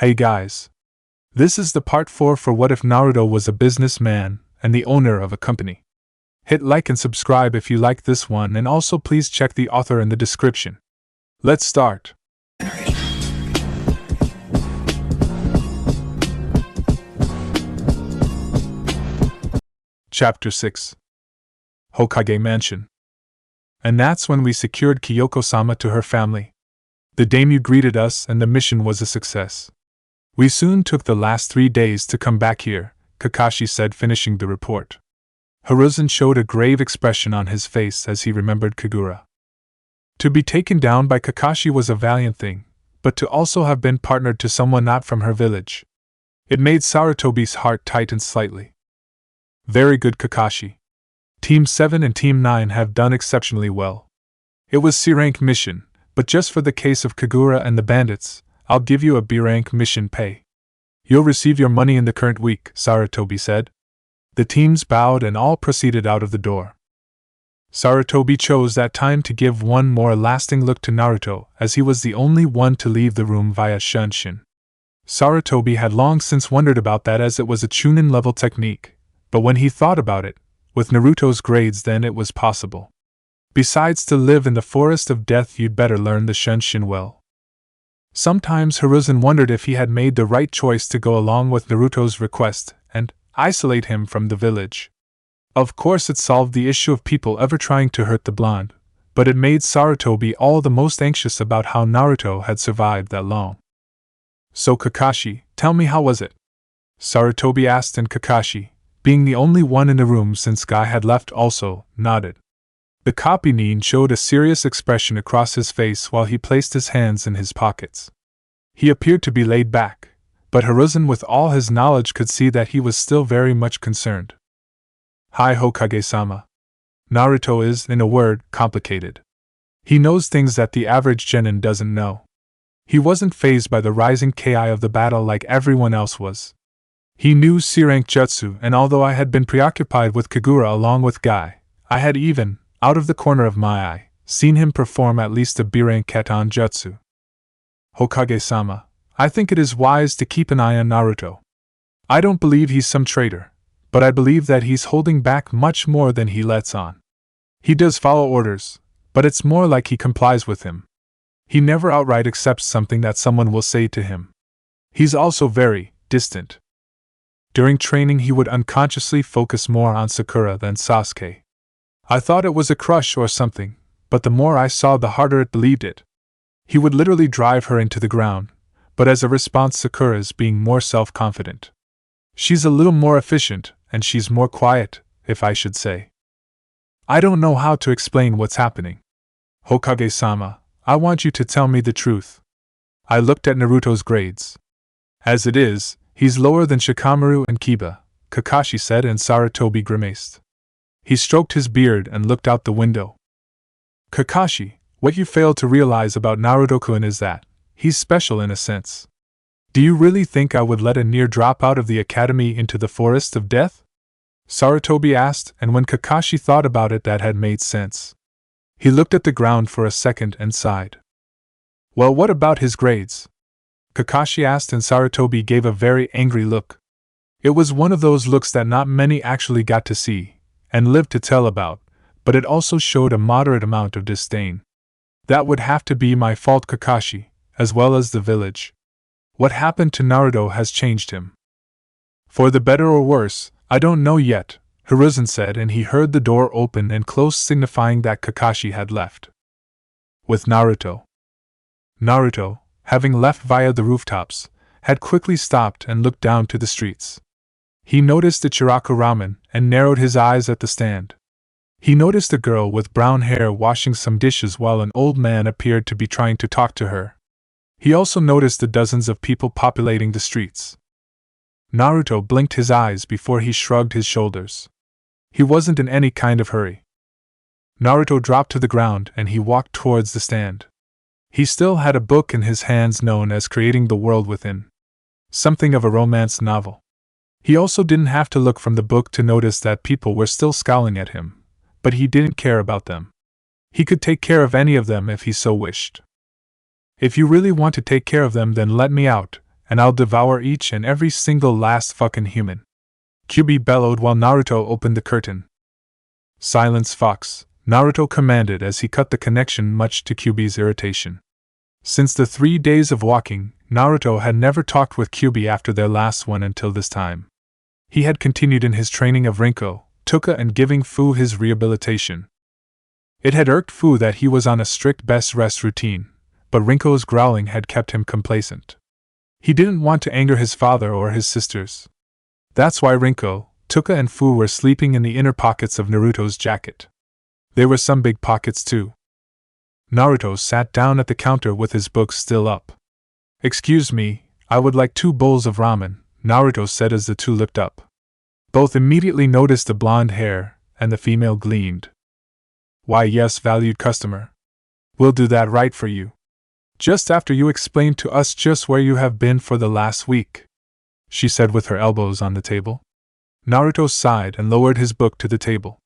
Hey guys. This is the part 4 for What If Naruto Was a Businessman and the Owner of a Company. Hit like and subscribe if you like this one, and also please check the author in the description. Let's start. Chapter 6. Hokage Mansion. And that's when we secured Kyoko-sama to her family. The daimyo greeted us and the mission was a success. We soon took the last 3 days to come back here, Kakashi said, finishing the report. Hiruzen showed a grave expression on his face as he remembered Kagura. To be taken down by Kakashi was a valiant thing, but to also have been partnered to someone not from her village. It made Sarutobi's heart tighten slightly. Very good, Kakashi. Team 7 and Team 9 have done exceptionally well. It was C-rank mission, but just for the case of Kagura and the bandits, I'll give you a B-rank mission pay. You'll receive your money in the current week, Sarutobi said. The teams bowed and all proceeded out of the door. Sarutobi chose that time to give one more lasting look to Naruto, as he was the only one to leave the room via Shunshin. Sarutobi had long since wondered about that, as it was a Chunin level technique, but when he thought about it, with Naruto's grades, then it was possible. Besides, to live in the forest of death you'd better learn the Shunshin well. Sometimes Hiruzen wondered if he had made the right choice to go along with Naruto's request and isolate him from the village. Of course, it solved the issue of people ever trying to hurt the blonde, but it made Sarutobi all the most anxious about how Naruto had survived that long. So Kakashi, tell me, how was it? Sarutobi asked, and Kakashi, being the only one in the room since Guy had left, also nodded. The copy nin showed a serious expression across his face while he placed his hands in his pockets. He appeared to be laid back, but Hiruzen with all his knowledge could see that he was still very much concerned. Hi Hokage-sama. Naruto is, in a word, complicated. He knows things that the average genin doesn't know. He wasn't fazed by the rising ki of the battle like everyone else was. He knew C-rank jutsu, and although I had been preoccupied with Kagura along with Guy, I had even, out of the corner of my eye, seen him perform at least a B-rank katan jutsu. Hokage-sama, I think it is wise to keep an eye on Naruto. I don't believe he's some traitor, but I believe that he's holding back much more than he lets on. He does follow orders, but it's more like he complies with him. He never outright accepts something that someone will say to him. He's also very distant. During training he would unconsciously focus more on Sakura than Sasuke. I thought it was a crush or something, but the more I saw the harder it believed it. He would literally drive her into the ground, but as a response Sakura's being more self-confident. She's a little more efficient, and she's more quiet, if I should say. I don't know how to explain what's happening. Hokage-sama, I want you to tell me the truth. I looked at Naruto's grades. As it is, he's lower than Shikamaru and Kiba, Kakashi said, and Sarutobi grimaced. He stroked his beard and looked out the window. Kakashi, what you fail to realize about Naruto-kun is that he's special in a sense. Do you really think I would let a near drop out of the academy into the forest of death? Sarutobi asked, and when Kakashi thought about it, that had made sense. He looked at the ground for a second and sighed. Well, what about his grades? Kakashi asked, and Sarutobi gave a very angry look. It was one of those looks that not many actually got to see and lived to tell about, but it also showed a moderate amount of disdain. That would have to be my fault, Kakashi, as well as the village. What happened to Naruto has changed him. For the better or worse, I don't know yet, Hiruzen said, and he heard the door open and close, signifying that Kakashi had left. With Naruto. Naruto, having left via the rooftops, had quickly stopped and looked down to the streets. He noticed the Chiraku ramen and narrowed his eyes at the stand. He noticed a girl with brown hair washing some dishes while an old man appeared to be trying to talk to her. He also noticed the dozens of people populating the streets. Naruto blinked his eyes before he shrugged his shoulders. He wasn't in any kind of hurry. Naruto dropped to the ground and he walked towards the stand. He still had a book in his hands known as Creating the World Within. Something of a romance novel. He also didn't have to look from the book to notice that people were still scowling at him, but he didn't care about them. He could take care of any of them if he so wished. If you really want to take care of them, then let me out, and I'll devour each and every single last fucking human. Kyuubi bellowed while Naruto opened the curtain. Silence, Fox, Naruto commanded as he cut the connection, much to Kyuubi's irritation. Since the 3 days of walking, Naruto had never talked with Kyuubi after their last one until this time. He had continued in his training of Rinko, Tuka, and giving Fu his rehabilitation. It had irked Fu that he was on a strict best rest routine, but Rinko's growling had kept him complacent. He didn't want to anger his father or his sisters. That's why Rinko, Tuka, and Fu were sleeping in the inner pockets of Naruto's jacket. There were some big pockets too. Naruto sat down at the counter with his books still up. "Excuse me, I would like 2 bowls of ramen," Naruto said as the two looked up. Both immediately noticed the blonde hair, and the female gleamed. "Why, yes, valued customer. We'll do that right for you. Just after you explain to us just where you have been for the last week," she said with her elbows on the table. Naruto sighed and lowered his book to the table.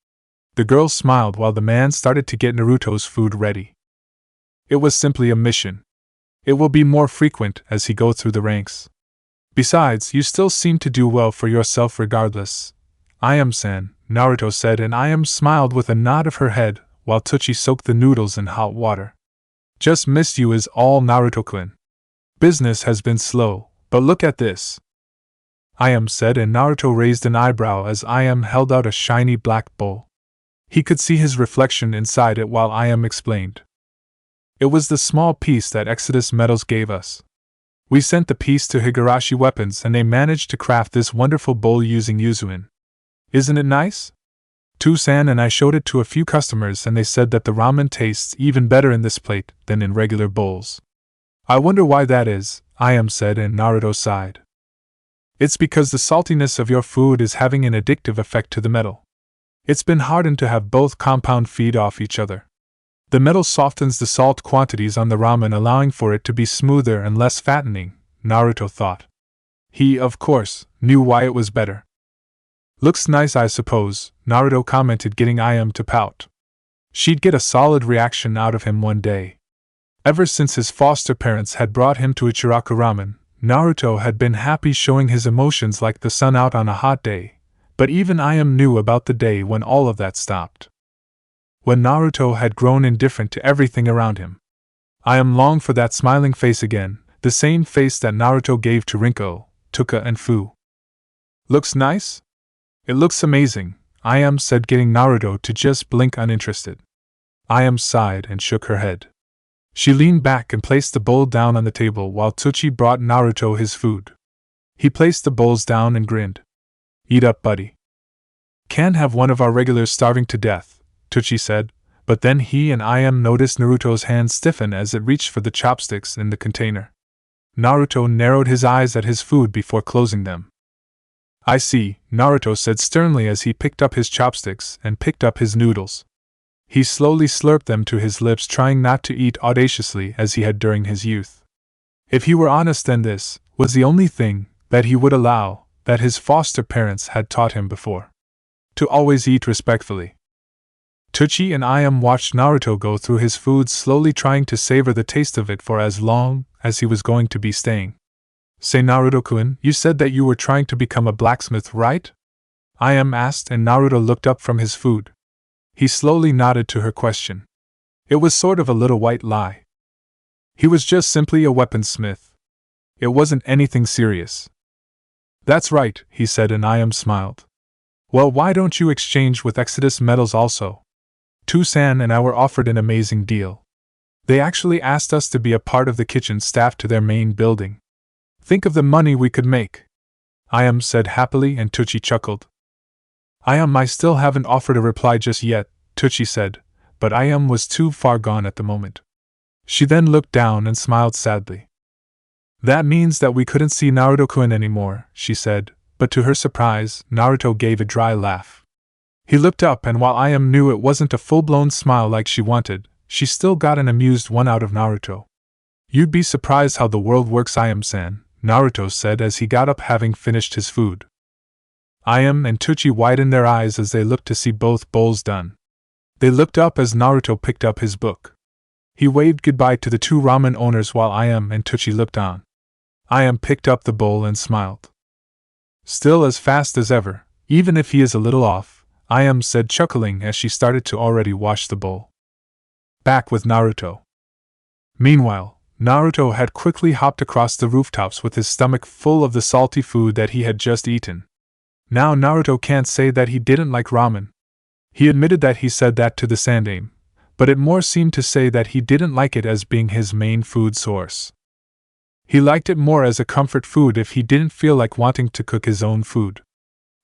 The girl smiled while the man started to get Naruto's food ready. "It was simply a mission. It will be more frequent as he goes through the ranks. Besides, you still seem to do well for yourself regardless. I-am-san," Naruto said, and I-am smiled with a nod of her head while Tsuchi soaked the noodles in hot water. "Just missed you is all, Naruto-kun. Business has been slow, but look at this," I-am said, and Naruto raised an eyebrow as I-am held out a shiny black bowl. He could see his reflection inside it while I-am explained. "It was the small piece that Exodus Metals gave us. We sent the piece to Higurashi Weapons and they managed to craft this wonderful bowl using Yuzuin. Isn't it nice? Tusan and I showed it to a few customers and they said that the ramen tastes even better in this plate than in regular bowls. I wonder why that is," I-am said, and Naruto sighed. "It's because the saltiness of your food is having an addictive effect to the metal. It's been hardened to have both compound feed off each other. The metal softens the salt quantities on the ramen, allowing for it to be smoother and less fattening," Naruto thought. He, of course, knew why it was better. "Looks nice, I suppose," Naruto commented, getting I-am to pout. She'd get a solid reaction out of him one day. Ever since his foster parents had brought him to Ichiraku Ramen, Naruto had been happy, showing his emotions like the sun out on a hot day, but even I-am knew about the day when all of that stopped. When Naruto had grown indifferent to everything around him. I-am longed for that smiling face again, the same face that Naruto gave to Rinko, Tuka, and Fu. "Looks nice? It looks amazing," I-am said, getting Naruto to just blink uninterested. I-am sighed and shook her head. She leaned back and placed the bowl down on the table while Tsuchi brought Naruto his food. He placed the bowls down and grinned. "Eat up, buddy. Can't have one of our regulars starving to death," Tsuchi said, but then he and I-am noticed Naruto's hand stiffen as it reached for the chopsticks in the container. Naruto narrowed his eyes at his food before closing them. "I see," Naruto said sternly as he picked up his chopsticks and picked up his noodles. He slowly slurped them to his lips, trying not to eat audaciously as he had during his youth. If he were honest, then this was the only thing that he would allow that his foster parents had taught him before. To always eat respectfully. Tsuchi and I-am watched Naruto go through his food, slowly trying to savor the taste of it for as long as he was going to be staying. "Say, Naruto-kun, you said that you were trying to become a blacksmith, right?" I-am asked, and Naruto looked up from his food. He slowly nodded to her question. It was sort of a little white lie. He was just simply a weaponsmith. It wasn't anything serious. "That's right," he said, and I-am smiled. "Well, why don't you exchange with Exodus Metals also? Tusan and I were offered an amazing deal. They actually asked us to be a part of the kitchen staff to their main building. Think of the money we could make," I-am said happily, and Tsuchi chuckled. I still haven't offered a reply just yet," Tsuchi said, but I-am was too far gone at the moment. She then looked down and smiled sadly. "That means that we couldn't see Naruto-kun anymore," she said, but to her surprise, Naruto gave a dry laugh. He looked up, and while I-am knew it wasn't a full-blown smile like she wanted, she still got an amused one out of Naruto. "You'd be surprised how the world works, I-am-san," Naruto said as he got up, having finished his food. I-am and Tsuchi widened their eyes as they looked to see both bowls done. They looked up as Naruto picked up his book. He waved goodbye to the two ramen owners while I-am and Tsuchi looked on. Ayam picked up the bowl and smiled. Still as fast as ever, even if he is a little off, Ayam said, chuckling as she started to already wash the bowl. Back with Naruto. Meanwhile, Naruto had quickly hopped across the rooftops with his stomach full of the salty food that he had just eaten. Now Naruto can't say that he didn't like ramen. He admitted that he said that to the Sandaime, but it more seemed to say that he didn't like it as being his main food source. He liked it more as a comfort food if he didn't feel like wanting to cook his own food.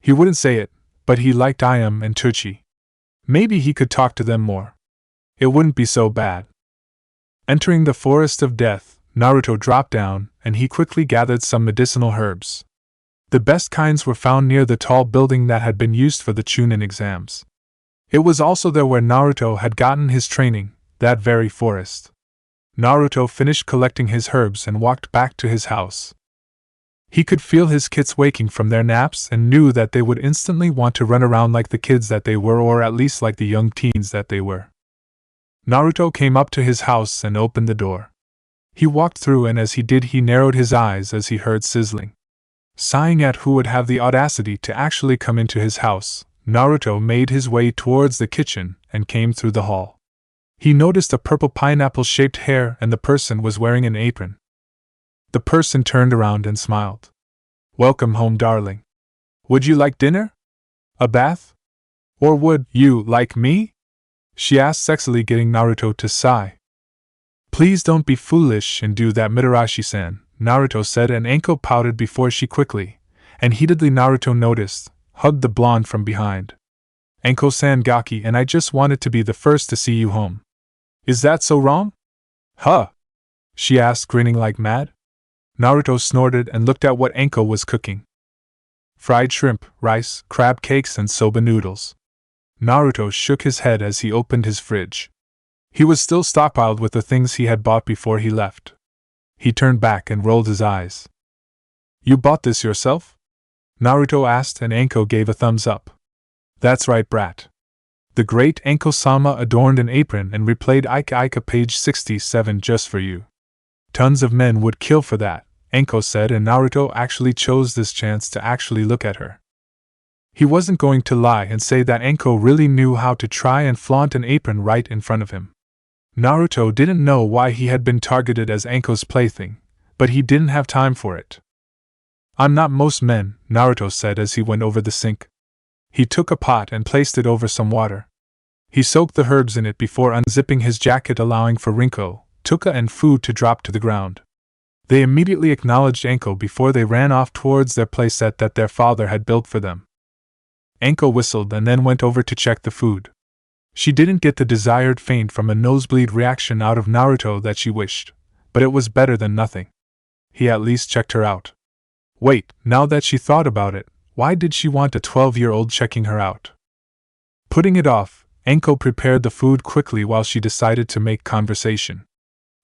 He wouldn't say it, but he liked Ayam and Tuchi. Maybe he could talk to them more. It wouldn't be so bad. Entering the forest of death, Naruto dropped down, and he quickly gathered some medicinal herbs. The best kinds were found near the tall building that had been used for the Chunin exams. It was also there where Naruto had gotten his training, that very forest. Naruto finished collecting his herbs and walked back to his house. He could feel his kids waking from their naps and knew that they would instantly want to run around like the kids that they were, or at least like the young teens that they were. Naruto came up to his house and opened the door. He walked through, and as he did he narrowed his eyes as he heard sizzling. Sighing at who would have the audacity to actually come into his house, Naruto made his way towards the kitchen and came through the hall. He noticed a purple pineapple-shaped hair, and the person was wearing an apron. The person turned around and smiled. "Welcome home, darling. Would you like dinner? A bath? Or would you like me?" she asked sexily, getting Naruto to sigh. "Please don't be foolish and do that, Mitarashi-san," Naruto said, and Anko pouted before she quickly, and heatedly Naruto noticed, hugged the blonde from behind. "Anko-san Gaki, and I just wanted to be the first to see you home. Is that so wrong?" "Huh?" she asked, grinning like mad. Naruto snorted and looked at what Anko was cooking. Fried shrimp, rice, crab cakes, and soba noodles. Naruto shook his head as he opened his fridge. He was still stockpiled with the things he had bought before he left. He turned back and rolled his eyes. "You bought this yourself?" Naruto asked, and Anko gave a thumbs up. "That's right, brat." The great Anko-sama adorned an apron and replayed Ika Ika page 67 just for you. "Tons of men would kill for that," Anko said, and Naruto actually chose this chance to actually look at her. He wasn't going to lie and say that Anko really knew how to try and flaunt an apron right in front of him. Naruto didn't know why he had been targeted as Anko's plaything, but he didn't have time for it. "I'm not most men," Naruto said as he went over the sink. He took a pot and placed it over some water. He soaked the herbs in it before unzipping his jacket, allowing for Rinko, Tuka, and food to drop to the ground. They immediately acknowledged Anko before they ran off towards their playset that their father had built for them. Anko whistled and then went over to check the food. She didn't get the desired faint from a nosebleed reaction out of Naruto that she wished, but it was better than nothing. He at least checked her out. Wait, now that she thought about it, why did she want a 12-year-old checking her out? Putting it off, Anko prepared the food quickly while she decided to make conversation.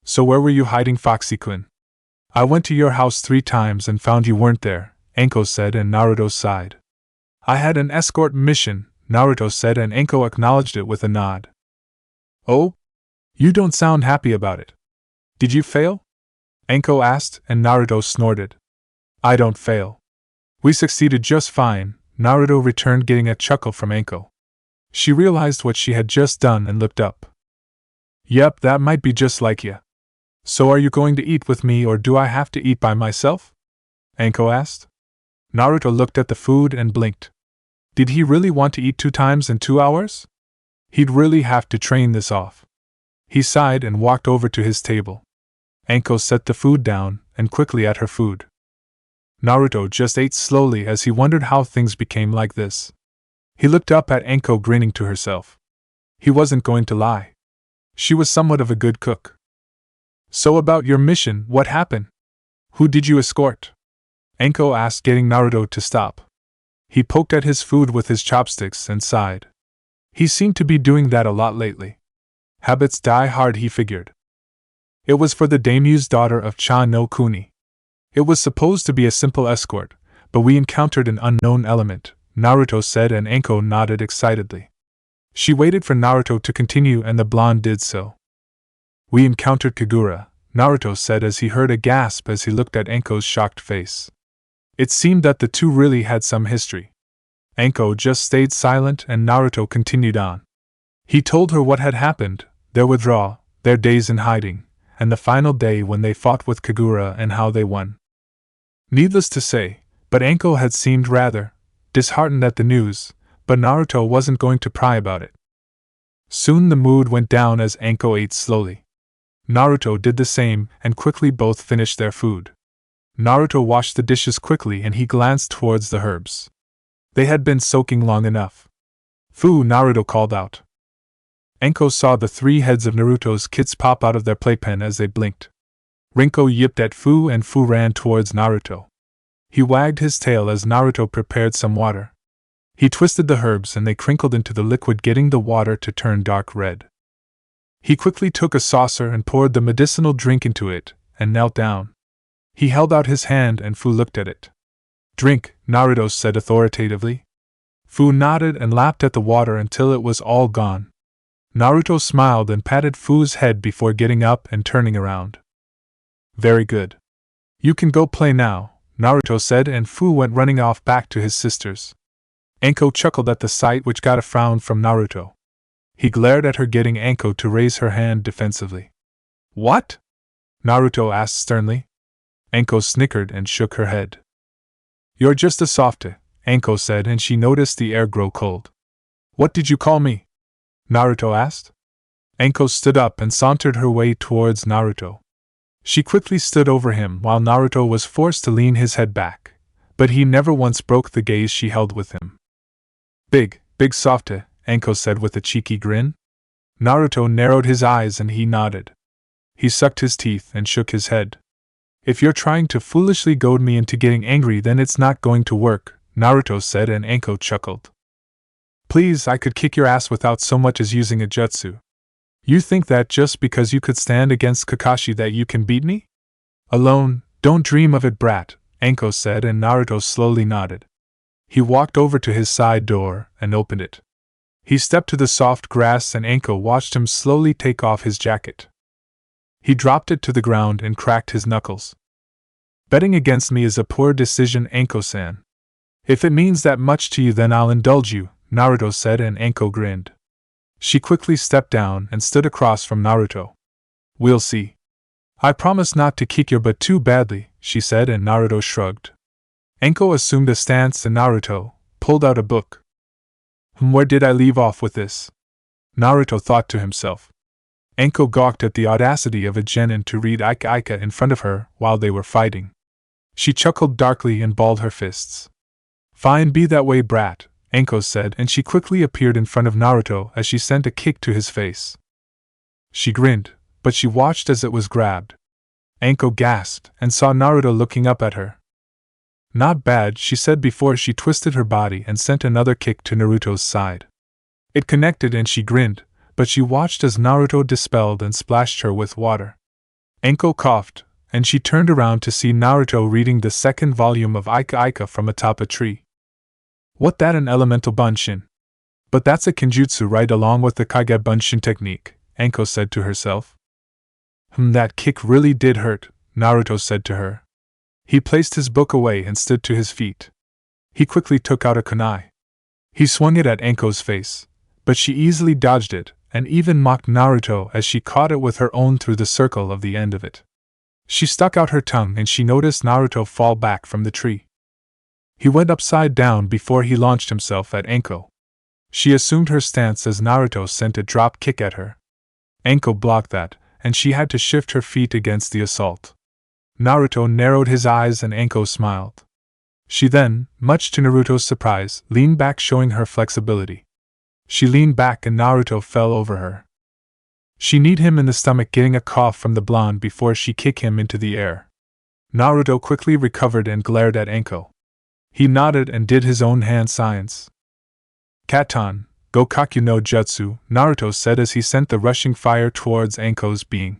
"So where were you hiding, Foxy-kun? I went to your house 3 times and found you weren't there," Anko said, and Naruto sighed. "I had an escort mission," Naruto said, and Anko acknowledged it with a nod. "Oh? You don't sound happy about it. Did you fail?" Anko asked, and Naruto snorted. "I don't fail. We succeeded just fine," Naruto returned, getting a chuckle from Anko. She realized what she had just done and looked up. "Yep, that might be just like ya. So are you going to eat with me, or do I have to eat by myself?" Anko asked. Naruto looked at the food and blinked. Did he really want to eat 2 times in 2 hours? He'd really have to train this off. He sighed and walked over to his table. Anko set the food down and quickly ate her food. Naruto just ate slowly as he wondered how things became like this. He looked up at Anko, grinning to herself. He wasn't going to lie. She was somewhat of a good cook. "So about your mission, what happened? Who did you escort?" Anko asked, getting Naruto to stop. He poked at his food with his chopsticks and sighed. He seemed to be doing that a lot lately. Habits die hard, he figured. It was for the daimyo's daughter of Cha no Kuni. It was supposed to be a simple escort, but we encountered an unknown element, Naruto said, and Anko nodded excitedly. She waited for Naruto to continue and the blonde did so. "We encountered Kagura," Naruto said as he heard a gasp as he looked at Anko's shocked face. It seemed that the two really had some history. Anko just stayed silent and Naruto continued on. He told her what had happened, their withdrawal, their days in hiding, and the final day when they fought with Kagura and how they won. Needless to say, but Anko had seemed rather disheartened at the news, but Naruto wasn't going to pry about it. Soon the mood went down as Anko ate slowly. Naruto did the same and quickly both finished their food. Naruto washed the dishes quickly and he glanced towards the herbs. They had been soaking long enough. "Fu!" Naruto called out. Anko saw the 3 heads of Naruto's kids pop out of their playpen as they blinked. Rinko yipped at Fu and Fu ran towards Naruto. He wagged his tail as Naruto prepared some water. He twisted the herbs and they crinkled into the liquid, getting the water to turn dark red. He quickly took a saucer and poured the medicinal drink into it, and knelt down. He held out his hand and Fu looked at it. "Drink," Naruto said authoritatively. Fu nodded and lapped at the water until it was all gone. Naruto smiled and patted Fu's head before getting up and turning around. "Very good. You can go play now," Naruto said, and Fu went running off back to his sisters. Anko chuckled at the sight, which got a frown from Naruto. He glared at her, getting Anko to raise her hand defensively. "What?" Naruto asked sternly. Anko snickered and shook her head. "You're just a softie," Anko said, and she noticed the air grow cold. "What did you call me?" Naruto asked. Anko stood up and sauntered her way towards Naruto. She quickly stood over him while Naruto was forced to lean his head back, but he never once broke the gaze she held with him. Big softie," Anko said with a cheeky grin. Naruto narrowed his eyes and he nodded. He sucked his teeth and shook his head. "If you're trying to foolishly goad me into getting angry, then it's not going to work," Naruto said, and Anko chuckled. "Please, I could kick your ass without so much as using a jutsu. You think that just because you could stand against Kakashi that you can beat me? Alone, don't dream of it, brat," Anko said, and Naruto slowly nodded. He walked over to his side door and opened it. He stepped to the soft grass and Anko watched him slowly take off his jacket. He dropped it to the ground and cracked his knuckles. "Betting against me is a poor decision, Anko-san. If it means that much to you, then I'll indulge you," Naruto said, and Anko grinned. She quickly stepped down and stood across from Naruto. "We'll see. I promise not to kick your butt too badly," she said, and Naruto shrugged. Anko assumed a stance and Naruto pulled out a book. "Where did I leave off with this?" Naruto thought to himself. Anko gawked at the audacity of a genin to read Ika in front of her while they were fighting. She chuckled darkly and balled her fists. "Fine, be that way, brat," Anko said, and she quickly appeared in front of Naruto as she sent a kick to his face. She grinned, but she watched as it was grabbed. Anko gasped and saw Naruto looking up at her. "Not bad," she said before she twisted her body and sent another kick to Naruto's side. It connected and she grinned, but she watched as Naruto dispelled and splashed her with water. Anko coughed, and she turned around to see Naruto reading the 2nd volume of Ika from atop a tree. "What, that an elemental bunshin? But that's a kenjutsu right along with the kage bunshin technique," Anko said to herself. That kick really did hurt," Naruto said to her. He placed his book away and stood to his feet. He quickly took out a kunai. He swung it at Anko's face, but she easily dodged it, and even mocked Naruto as she caught it with her own through the circle of the end of it. She stuck out her tongue and she noticed Naruto fall back from the tree. He went upside down before he launched himself at Anko. She assumed her stance as Naruto sent a drop kick at her. Anko blocked that, and she had to shift her feet against the assault. Naruto narrowed his eyes and Anko smiled. She then, much to Naruto's surprise, leaned back, showing her flexibility. She leaned back and Naruto fell over her. She kneed him in the stomach, getting a cough from the blonde before she kicked him into the air. Naruto quickly recovered and glared at Anko. He nodded and did his own hand signs. "Katan, Gokaku no Jutsu," Naruto said as he sent the rushing fire towards Anko's being.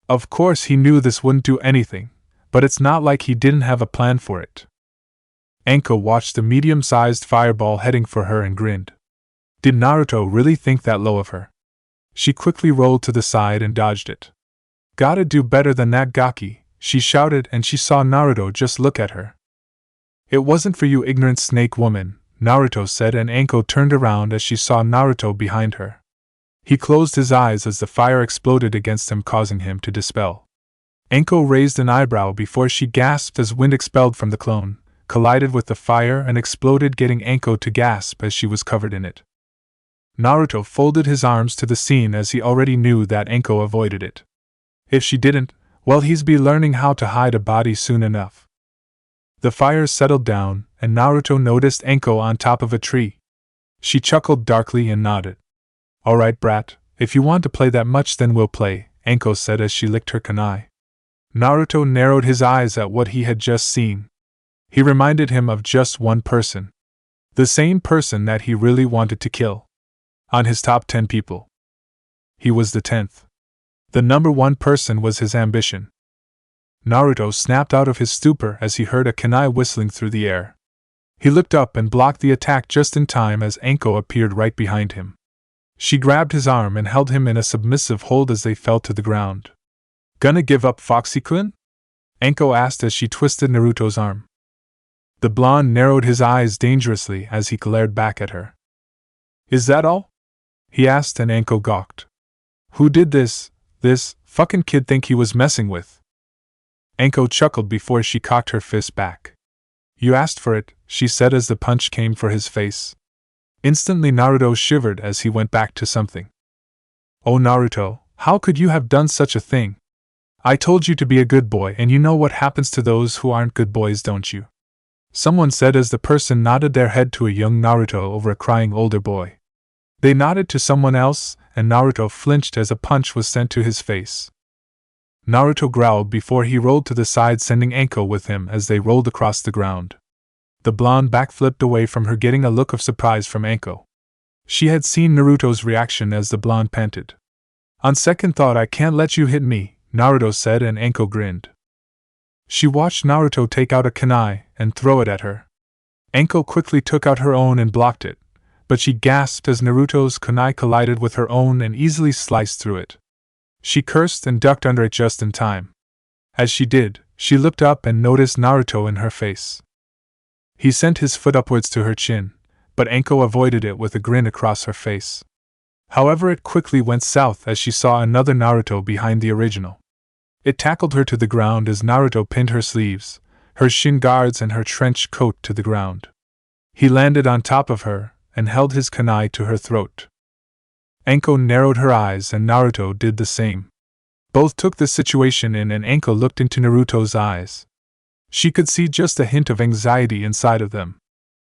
Of course he knew this wouldn't do anything, but it's not like he didn't have a plan for it. Anko watched the medium-sized fireball heading for her and grinned. Did Naruto really think that low of her? She quickly rolled to the side and dodged it. Gotta do better than that, Gaki, she shouted, and she saw Naruto just look at her. It wasn't for you, ignorant snake woman, Naruto said, and Anko turned around as she saw Naruto behind her. He closed his eyes as the fire exploded against him, causing him to dispel. Anko raised an eyebrow before she gasped as wind expelled from the clone, collided with the fire and exploded, getting Anko to gasp as she was covered in it. Naruto folded his arms to the scene as he already knew that Anko avoided it. If she didn't, well, he'd be learning how to hide a body soon enough. The fire settled down, and Naruto noticed Anko on top of a tree. She chuckled darkly and nodded. Alright, brat, if you want to play that much then we'll play, Anko said as she licked her kunai. Naruto narrowed his eyes at what he had just seen. He reminded him of just one person. The same person that he really wanted to kill. On his top 10 people. He was the 10th. The number 1 person was his ambition. Naruto snapped out of his stupor as he heard a kunai whistling through the air. He looked up and blocked the attack just in time as Anko appeared right behind him. She grabbed his arm and held him in a submissive hold as they fell to the ground. Gonna give up, Foxy-kun? Anko asked as she twisted Naruto's arm. The blonde narrowed his eyes dangerously as he glared back at her. Is that all? He asked, and Anko gawked. Who did this fucking kid think he was messing with? Anko chuckled before she cocked her fist back. You asked for it, she said as the punch came for his face. Instantly Naruto shivered as he went back to something. Oh Naruto, how could you have done such a thing? I told you to be a good boy, and you know what happens to those who aren't good boys, don't you? Someone said as the person nodded their head to a young Naruto over a crying older boy. They nodded to someone else, and Naruto flinched as a punch was sent to his face. Naruto growled before he rolled to the side, sending Anko with him as they rolled across the ground. The blonde backflipped away from her, getting a look of surprise from Anko. She had seen Naruto's reaction as the blonde panted. On second thought, I can't let you hit me, Naruto said, and Anko grinned. She watched Naruto take out a kunai and throw it at her. Anko quickly took out her own and blocked it, but she gasped as Naruto's kunai collided with her own and easily sliced through it. She cursed and ducked under it just in time. As she did, she looked up and noticed Naruto in her face. He sent his foot upwards to her chin, but Anko avoided it with a grin across her face. However, it quickly went south as she saw another Naruto behind the original. It tackled her to the ground as Naruto pinned her sleeves, her shin guards and her trench coat to the ground. He landed on top of her and held his kunai to her throat. Anko narrowed her eyes and Naruto did the same. Both took the situation in, and Anko looked into Naruto's eyes. She could see just a hint of anxiety inside of them.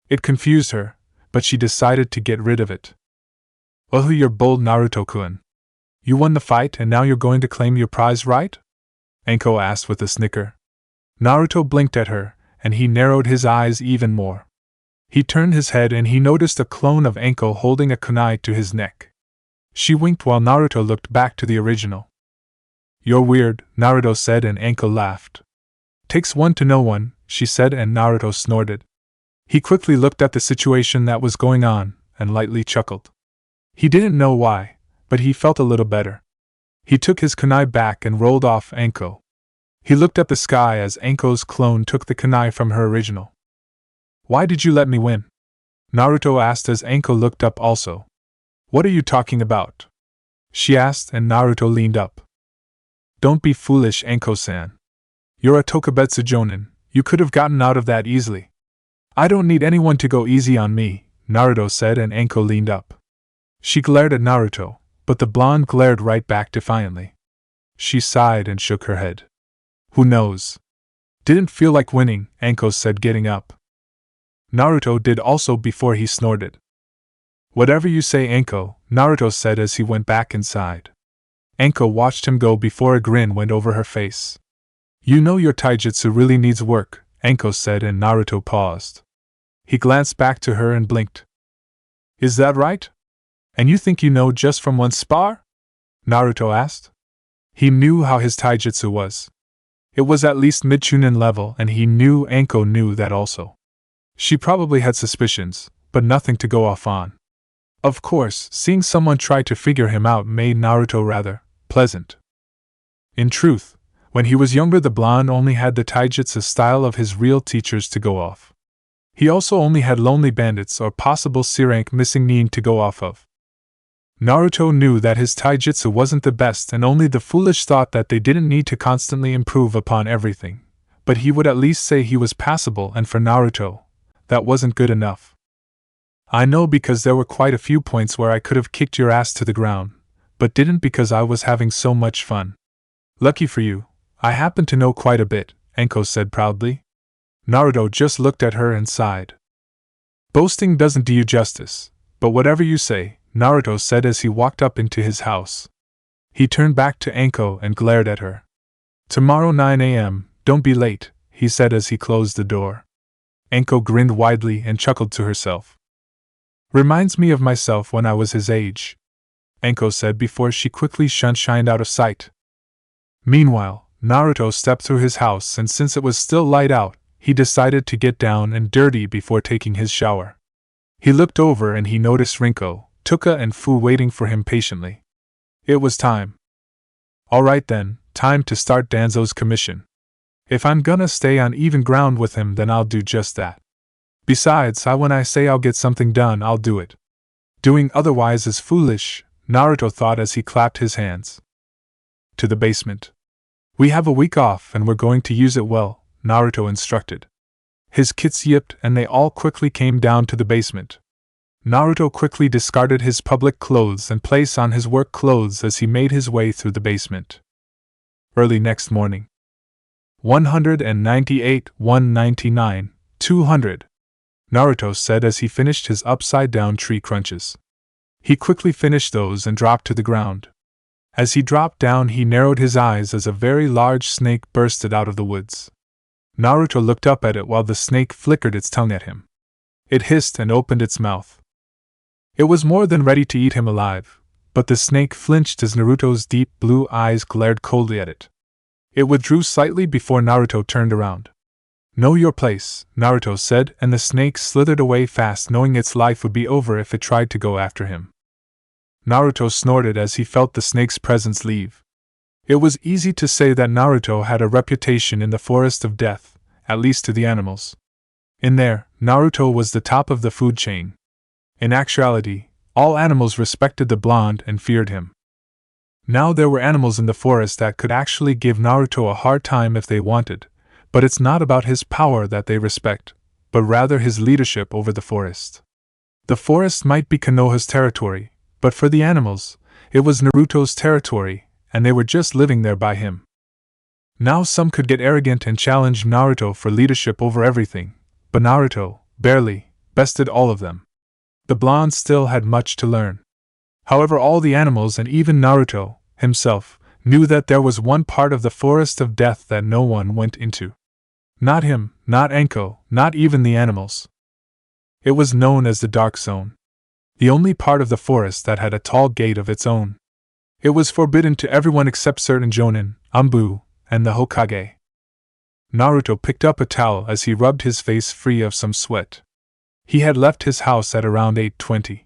It confused her, but she decided to get rid of it. Well, you're bold, Naruto-kun. You won the fight and now you're going to claim your prize, right? Anko asked with a snicker. Naruto blinked at her, and he narrowed his eyes even more. He turned his head and he noticed a clone of Anko holding a kunai to his neck. She winked while Naruto looked back to the original. You're weird, Naruto said, and Anko laughed. Takes one to know one, she said, and Naruto snorted. He quickly looked at the situation that was going on and lightly chuckled. He didn't know why, but he felt a little better. He took his kunai back and rolled off Anko. He looked at the sky as Anko's clone took the kunai from her original. Why did you let me win? Naruto asked as Anko looked up also. What are you talking about? She asked, and Naruto leaned up. Don't be foolish, Anko-san. You're a Tokubetsu Jonin, you could have gotten out of that easily. I don't need anyone to go easy on me, Naruto said, and Anko leaned up. She glared at Naruto, but the blonde glared right back defiantly. She sighed and shook her head. Who knows? Didn't feel like winning, Anko said, getting up. Naruto did also before he snorted. Whatever you say, Anko, Naruto said as he went back inside. Anko watched him go before a grin went over her face. You know your taijutsu really needs work, Anko said, and Naruto paused. He glanced back to her and blinked. Is that right? And you think you know just from one spar? Naruto asked. He knew how his taijutsu was. It was at least mid-chunin level, and he knew Anko knew that also. She probably had suspicions, but nothing to go off on. Of course, seeing someone try to figure him out made Naruto rather pleasant. In truth, when he was younger, the blonde only had the taijutsu style of his real teachers to go off. He also only had lonely bandits or possible C-rank missing Nin to go off of. Naruto knew that his taijutsu wasn't the best and only the foolish thought that they didn't need to constantly improve upon everything, but he would at least say he was passable, and for Naruto, that wasn't good enough. I know because there were quite a few points where I could have kicked your ass to the ground, but didn't because I was having so much fun. Lucky for you, I happen to know quite a bit, Anko said proudly. Naruto just looked at her and sighed. Boasting doesn't do you justice, but whatever you say, Naruto said as he walked up into his house. He turned back to Anko and glared at her. Tomorrow 9 a.m., don't be late, he said as he closed the door. Anko grinned widely and chuckled to herself. Reminds me of myself when I was his age, Anko said before she quickly shined out of sight. Meanwhile, Naruto stepped through his house, and since it was still light out, he decided to get down and dirty before taking his shower. He looked over and he noticed Rinko, Tuka and Fu waiting for him patiently. It was time. Alright then, time to start Danzo's commission. If I'm gonna stay on even ground with him, then I'll do just that. Besides, when I say I'll get something done, I'll do it. Doing otherwise is foolish, Naruto thought as he clapped his hands. To the basement. We have a week off and we're going to use it well, Naruto instructed. His kids yipped and they all quickly came down to the basement. Naruto quickly discarded his public clothes and placed on his work clothes as he made his way through the basement. Early next morning. 198, 199, 200. Naruto said as he finished his upside-down tree crunches. He quickly finished those and dropped to the ground. As he dropped down, he narrowed his eyes as a very large snake bursted out of the woods. Naruto looked up at it while the snake flickered its tongue at him. It hissed and opened its mouth. It was more than ready to eat him alive, but the snake flinched as Naruto's deep blue eyes glared coldly at it. It withdrew slightly before Naruto turned around. Know your place, Naruto said, and the snake slithered away fast, knowing its life would be over if it tried to go after him. Naruto snorted as he felt the snake's presence leave. It was easy to say that Naruto had a reputation in the forest of death, at least to the animals. In there, Naruto was the top of the food chain. In actuality, all animals respected the blonde and feared him. Now there were animals in the forest that could actually give Naruto a hard time if they wanted, but it's not about his power that they respect, but rather his leadership over the forest. The forest might be Konoha's territory, but for the animals, it was Naruto's territory, and they were just living there by him. Now some could get arrogant and challenge Naruto for leadership over everything, but Naruto, barely, bested all of them. The blonde still had much to learn. However, all the animals and even Naruto, himself, knew that there was one part of the forest of death that no one went into. Not him, not Anko, not even the animals. It was known as the Dark Zone. The only part of the forest that had a tall gate of its own. It was forbidden to everyone except certain jonin, Anbu, and the Hokage. Naruto picked up a towel as he rubbed his face free of some sweat. He had left his house at around 8:20.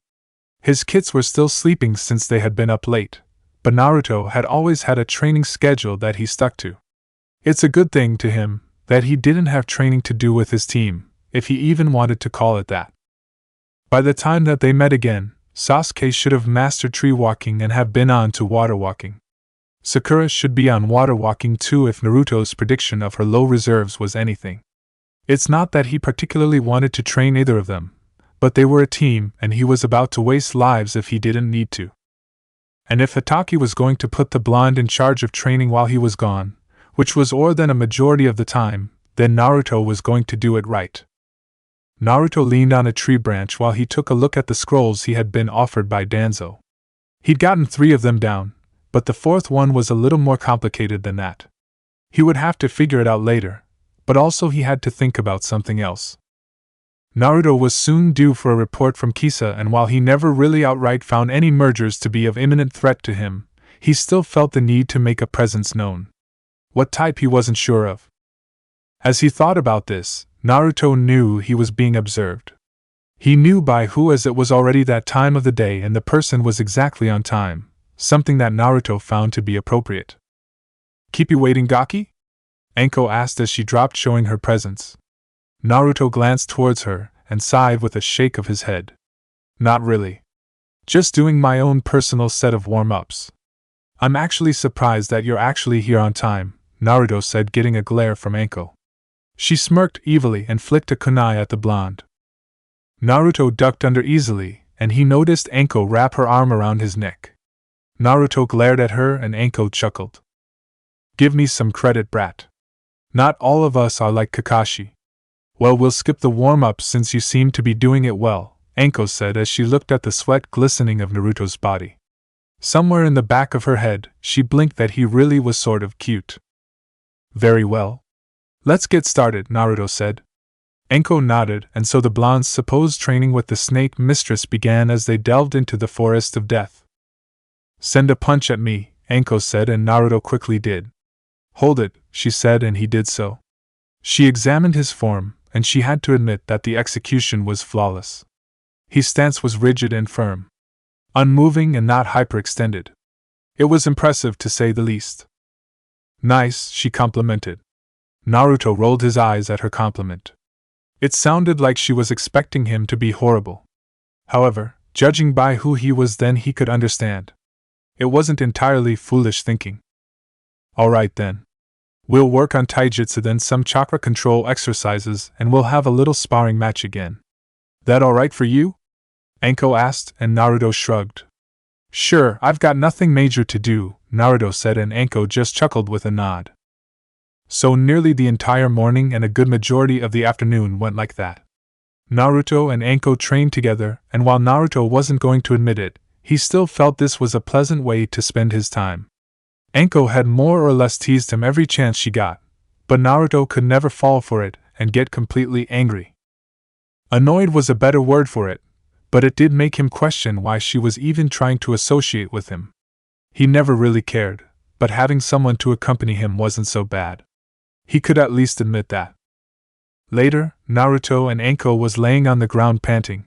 His kids were still sleeping since they had been up late, but Naruto had always had a training schedule that he stuck to. It's a good thing to him that he didn't have training to do with his team, if he even wanted to call it that. By the time that they met again, Sasuke should have mastered tree walking and have been on to water walking. Sakura should be on water walking too if Naruto's prediction of her low reserves was anything. It's not that he particularly wanted to train either of them, but they were a team and he was about to waste lives if he didn't need to. And if Hatake was going to put the blonde in charge of training while he was gone, which was more than a majority of the time, then Naruto was going to do it right. Naruto leaned on a tree branch while he took a look at the scrolls he had been offered by Danzo. He'd gotten 3 of them down, but the 4th one was a little more complicated than that. He would have to figure it out later, but also he had to think about something else. Naruto was soon due for a report from Kisa, and while he never really outright found any mergers to be of imminent threat to him, he still felt the need to make a presence known. What type he wasn't sure of. As he thought about this, Naruto knew he was being observed. He knew by who, as it was already that time of the day and the person was exactly on time, something that Naruto found to be appropriate. Keep you waiting, Gaki? Anko asked as she dropped, showing her presence. Naruto glanced towards her and sighed with a shake of his head. Not really. Just doing my own personal set of warm-ups. I'm actually surprised that you're actually here on time, Naruto said, getting a glare from Anko. She smirked evilly and flicked a kunai at the blonde. Naruto ducked under easily, and he noticed Anko wrap her arm around his neck. Naruto glared at her and Anko chuckled. Give me some credit, brat. Not all of us are like Kakashi. Well, we'll skip the warm-up since you seem to be doing it well, Anko said as she looked at the sweat glistening of Naruto's body. Somewhere in the back of her head, she blinked that he really was sort of cute. Very well. Let's get started, Naruto said. Anko nodded, and so the blonde's supposed training with the snake mistress began as they delved into the forest of death. Send a punch at me, Anko said, and Naruto quickly did. Hold it, she said, and he did so. She examined his form, and she had to admit that the execution was flawless. His stance was rigid and firm, unmoving and not hyperextended. It was impressive to say the least. Nice, she complimented. Naruto rolled his eyes at her compliment. It sounded like she was expecting him to be horrible. However, judging by who he was then, he could understand. It wasn't entirely foolish thinking. Alright then. We'll work on taijutsu, then some chakra control exercises, and we'll have a little sparring match again. That alright for you? Anko asked, and Naruto shrugged. Sure, I've got nothing major to do, Naruto said, and Anko just chuckled with a nod. So nearly the entire morning and a good majority of the afternoon went like that. Naruto and Anko trained together, and while Naruto wasn't going to admit it, he still felt this was a pleasant way to spend his time. Anko had more or less teased him every chance she got, but Naruto could never fall for it and get completely angry. Annoyed was a better word for it, but it did make him question why she was even trying to associate with him. He never really cared, but having someone to accompany him wasn't so bad. He could at least admit that. Later, Naruto and Anko was laying on the ground panting.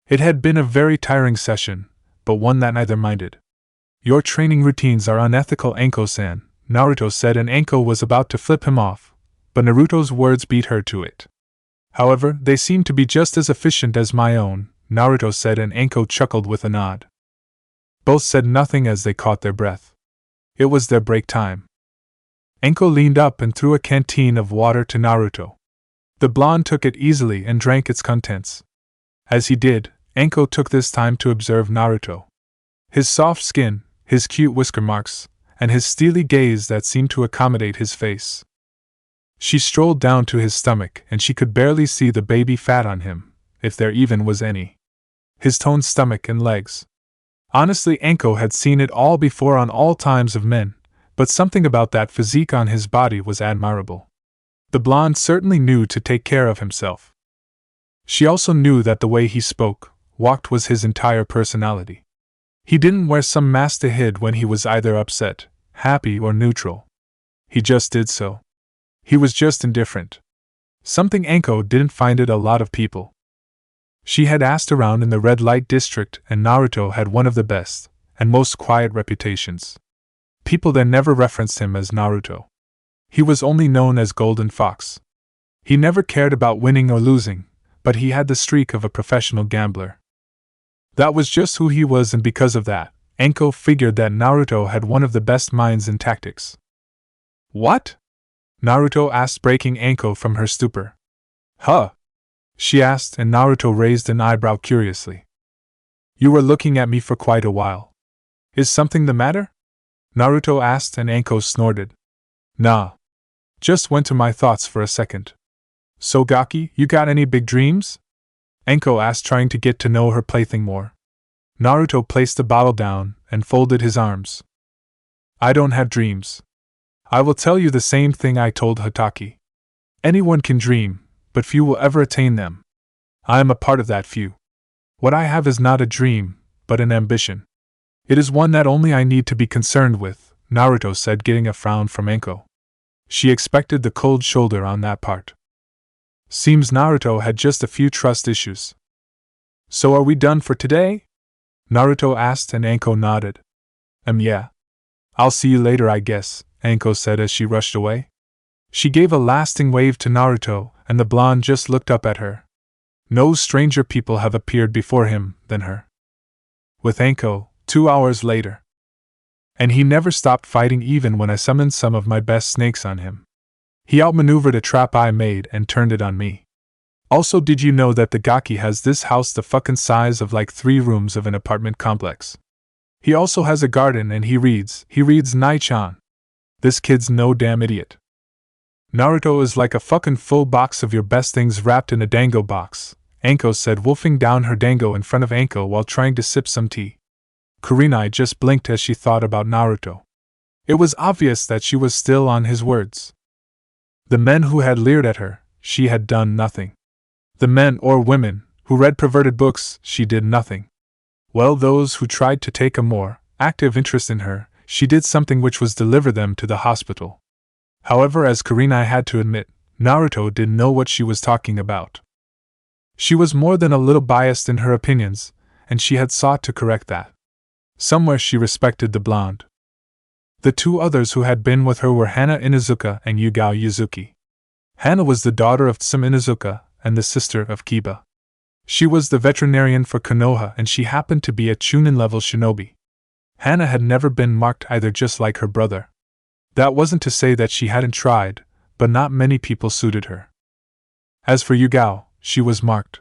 It had been a very tiring session, but one that neither minded. Your training routines are unethical, Anko-san, Naruto said, and Anko was about to flip him off, but Naruto's words beat her to it. However, they seem to be just as efficient as my own, Naruto said, and Anko chuckled with a nod. Both said nothing as they caught their breath. It was their break time. Anko leaned up and threw a canteen of water to Naruto. The blonde took it easily and drank its contents. As he did, Anko took this time to observe Naruto. His soft skin, his cute whisker marks, and his steely gaze that seemed to accommodate his face. She strolled down to his stomach, and she could barely see the baby fat on him, if there even was any. His toned stomach and legs. Honestly, Anko had seen it all before on all times of men, but something about that physique on his body was admirable. The blonde certainly knew to take care of himself. She also knew that the way he spoke, walked was his entire personality. He didn't wear some mask to hide when he was either upset, happy, or neutral. He just did so. He was just indifferent. Something Anko didn't find it a lot of people. She had asked around in the red light district, and Naruto had one of the best and most quiet reputations. People there never referenced him as Naruto. He was only known as Golden Fox. He never cared about winning or losing, but he had the streak of a professional gambler. That was just who he was, and because of that, Anko figured that Naruto had one of the best minds in tactics. What? Naruto asked, breaking Anko from her stupor. Huh? She asked, and Naruto raised an eyebrow curiously. You were looking at me for quite a while. Is something the matter? Naruto asked, and Anko snorted. Nah. Just went to my thoughts for a second. So Gaki, you got any big dreams? Anko asked, trying to get to know her plaything more. Naruto placed the bottle down and folded his arms. I don't have dreams. I will tell you the same thing I told Hatake. Anyone can dream, but few will ever attain them. I am a part of that few. What I have is not a dream, but an ambition. It is one that only I need to be concerned with, Naruto said, getting a frown from Anko. She expected the cold shoulder on that part. Seems Naruto had just a few trust issues. So are we done for today? Naruto asked, and Anko nodded. Yeah. I'll see you later, I guess, Anko said as she rushed away. She gave a lasting wave to Naruto, and the blonde just looked up at her. No stranger people have appeared before him than her. With Anko, 2 hours later. And he never stopped fighting even when I summoned some of my best snakes on him. He outmaneuvered a trap I made and turned it on me. Also, did you know that the Gaki has this house the fucking size of like 3 rooms of an apartment complex? He also has a garden and he reads Nai-chan. This kid's no damn idiot. Naruto is like a fucking full box of your best things wrapped in a dango box, Anko said, wolfing down her dango in front of Anko while trying to sip some tea. Kurenai just blinked as she thought about Naruto. It was obvious that she was still on his words. The men who had leered at her, she had done nothing. The men or women who read perverted books, she did nothing. Well, those who tried to take a more active interest in her, she did something, which was deliver them to the hospital. However, as Kurenai had to admit, Naruto didn't know what she was talking about. She was more than a little biased in her opinions, and she had sought to correct that. Somewhere she respected the blonde. The 2 others who had been with her were Hana Inuzuka and Yugao Yuzuki. Hana was the daughter of Tsum Inuzuka and the sister of Kiba. She was the veterinarian for Konoha, and she happened to be a Chunin-level shinobi. Hana had never been marked either, just like her brother. That wasn't to say that she hadn't tried, but not many people suited her. As for Yugao, she was marked.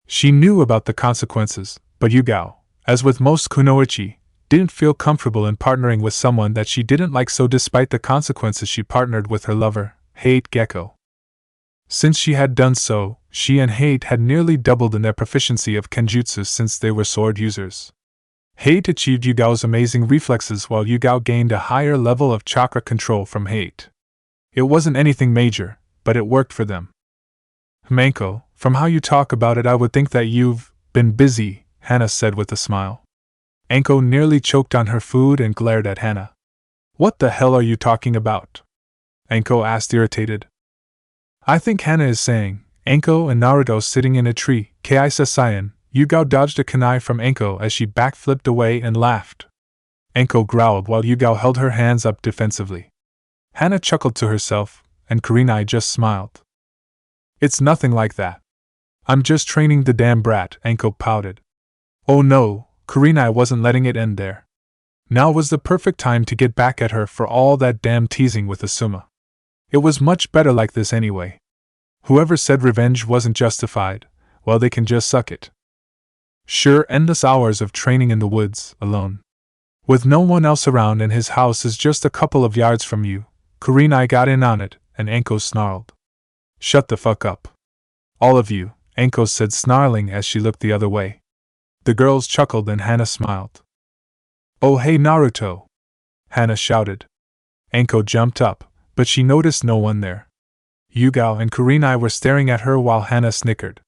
She knew about the consequences, but Yugao, as with most kunoichi, didn't feel comfortable in partnering with someone that she didn't like, so despite the consequences she partnered with her lover, Hate Gecko. Since she had done so, she and Hate had nearly doubled in their proficiency of kenjutsu since they were sword users. Hate achieved Yugao's amazing reflexes while Yugao gained a higher level of chakra control from Hate. It wasn't anything major, but it worked for them. Anko, from how you talk about it I would think that you've been busy, Hana said with a smile. Anko nearly choked on her food and glared at Hana. What the hell are you talking about? Anko asked, irritated. I think Hana is saying, Anko and Naruto sitting in a tree, Kei-sasayan. Yugao dodged a kunai from Anko as she backflipped away and laughed. Anko growled while Yugao held her hands up defensively. Hana chuckled to herself, and Kurenai just smiled. It's nothing like that. I'm just training the damn brat, Anko pouted. Oh no, Kurenai wasn't letting it end there. Now was the perfect time to get back at her for all that damn teasing with Asuma. It was much better like this anyway. Whoever said revenge wasn't justified, well, they can just suck it. Sure, endless hours of training in the woods, alone. With no one else around, and his house is just a couple of yards from you. Kurenai got in on it, and Anko snarled. Shut the fuck up. All of you, Anko said, snarling as she looked the other way. The girls chuckled and Hana smiled. Oh hey Naruto! Hana shouted. Anko jumped up, but she noticed no one there. Yugao and Kurenai were staring at her while Hana snickered.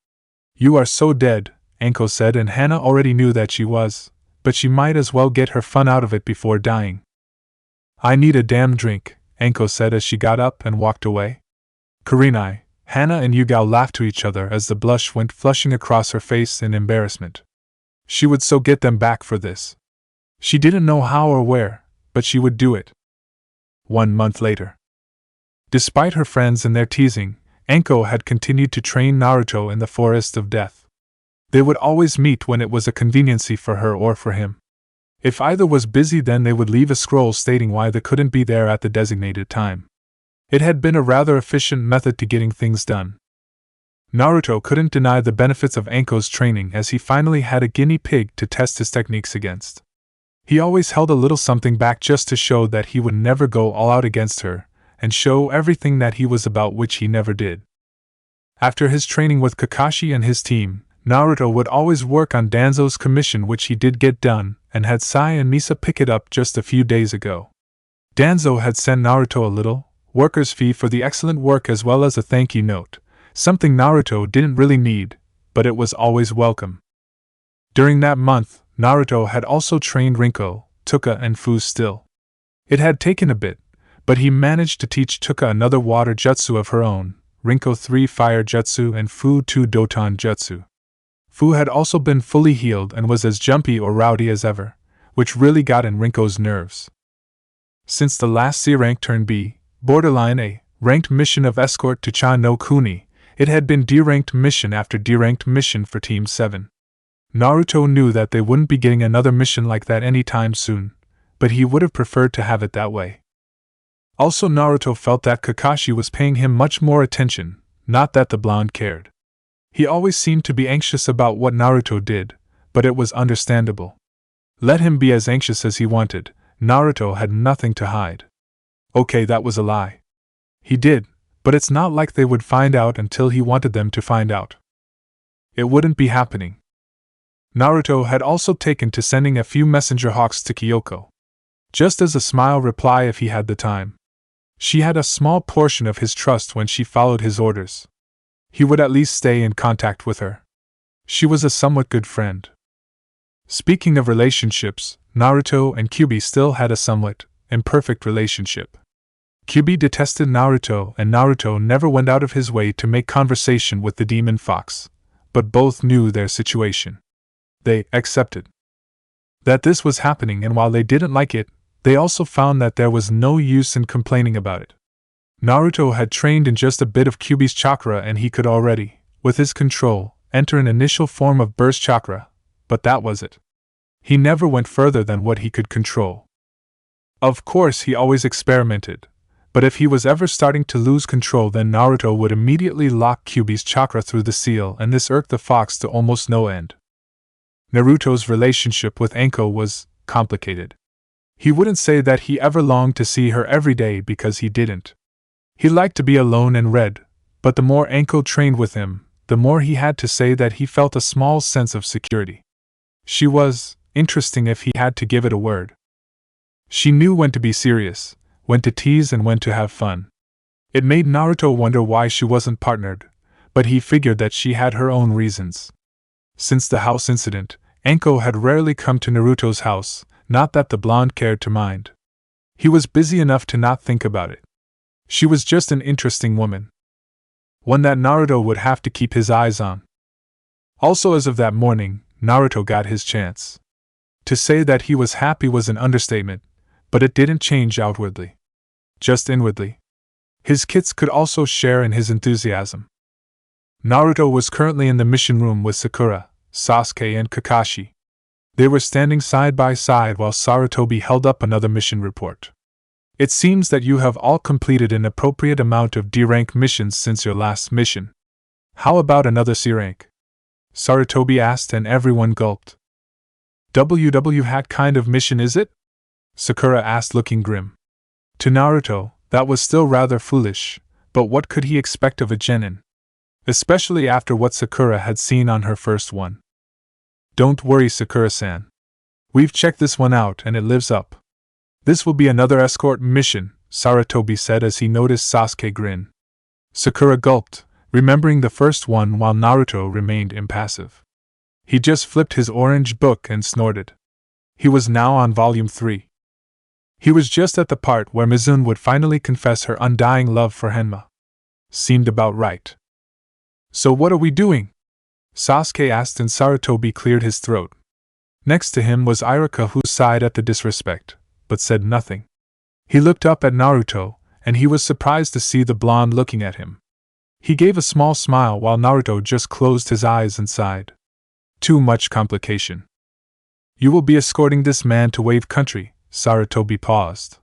You are so dead, Anko said, and Hana already knew that she was, but she might as well get her fun out of it before dying. I need a damn drink, Anko said as she got up and walked away. Kurenai, Hana and Yugao laughed to each other as the blush went flushing across her face in embarrassment. She would so get them back for this. She didn't know how or where, but she would do it. 1 month later. Despite her friends and their teasing, Anko had continued to train Naruto in the Forest of Death. They would always meet when it was a conveniency for her or for him. If either was busy, then they would leave a scroll stating why they couldn't be there at the designated time. It had been a rather efficient method to getting things done. Naruto couldn't deny the benefits of Anko's training, as he finally had a guinea pig to test his techniques against. He always held a little something back just to show that he would never go all out against her, and show everything that he was about, which he never did. After his training with Kakashi and his team, Naruto would always work on Danzo's commission, which he did get done, and had Sai and Misa pick it up just a few days ago. Danzo had sent Naruto a little worker's fee for the excellent work, as well as a thank you note, something Naruto didn't really need, but it was always welcome. During that month, Naruto had also trained Rinko, Tuka, and Fu still. It had taken a bit, but he managed to teach Tuka another water jutsu of her own, Rinko 3 fire jutsu and Fu 2 doton jutsu. Fu had also been fully healed and was as jumpy or rowdy as ever, which really got in Rinko's nerves. Since the last C rank turn B, borderline A, ranked mission of escort to Cha no Kuni, it had been D-ranked mission after D-ranked mission for Team 7. Naruto knew that they wouldn't be getting another mission like that anytime soon, but he would have preferred to have it that way. Also, Naruto felt that Kakashi was paying him much more attention, not that the blonde cared. He always seemed to be anxious about what Naruto did, but it was understandable. Let him be as anxious as he wanted, Naruto had nothing to hide. Okay, that was a lie. He did, but it's not like they would find out until he wanted them to find out. It wouldn't be happening. Naruto had also taken to sending a few messenger hawks to Kyoko, just as a smile reply if he had the time. She had a small portion of his trust when she followed his orders. He would at least stay in contact with her. She was a somewhat good friend. Speaking of relationships, Naruto and Kyuubi still had a somewhat imperfect relationship. Kyuubi detested Naruto, and Naruto never went out of his way to make conversation with the demon fox, but both knew their situation. They accepted that this was happening, and while they didn't like it, they also found that there was no use in complaining about it. Naruto had trained in just a bit of Kyuubi's chakra, and he could already, with his control, enter an initial form of burst chakra, but that was it. He never went further than what he could control. Of course, he always experimented, but if he was ever starting to lose control, then Naruto would immediately lock Kyuubi's chakra through the seal, and this irked the fox to almost no end. Naruto's relationship with Anko was complicated. He wouldn't say that he ever longed to see her every day because he didn't. He liked to be alone and read, but the more Anko trained with him, the more he had to say that he felt a small sense of security. She was interesting if he had to give it a word. She knew when to be serious, when to tease, and when to have fun. It made Naruto wonder why she wasn't partnered, but he figured that she had her own reasons. Since the house incident, Anko had rarely come to Naruto's house, not that the blonde cared to mind. He was busy enough to not think about it. She was just an interesting woman, one that Naruto would have to keep his eyes on. Also, as of that morning, Naruto got his chance. To say that he was happy was an understatement, but it didn't change outwardly. Just inwardly. His kids could also share in his enthusiasm. Naruto was currently in the mission room with Sakura, Sasuke, and Kakashi. They were standing side by side while Sarutobi held up another mission report. It seems that you have all completed an appropriate amount of D-rank missions since your last mission. How about another C rank? Sarutobi asked, and everyone gulped. What kind of mission is it? Sakura asked, looking grim. To Naruto, that was still rather foolish, but what could he expect of a genin? Especially after what Sakura had seen on her first one. Don't worry, Sakura-san. We've checked this one out and it lives up. This will be another escort mission, Sarutobi said as he noticed Sasuke grin. Sakura gulped, remembering the first one while Naruto remained impassive. He just flipped his orange book and snorted. He was now on volume 3. He was just at the part where Mizune would finally confess her undying love for Henma. Seemed about right. So what are we doing? Sasuke asked, and Sarutobi cleared his throat. Next to him was Irika, who sighed at the disrespect, but said nothing. He looked up at Naruto, and he was surprised to see the blonde looking at him. He gave a small smile while Naruto just closed his eyes and sighed. Too much complication. You will be escorting this man to Wave Country, Sarutobi paused.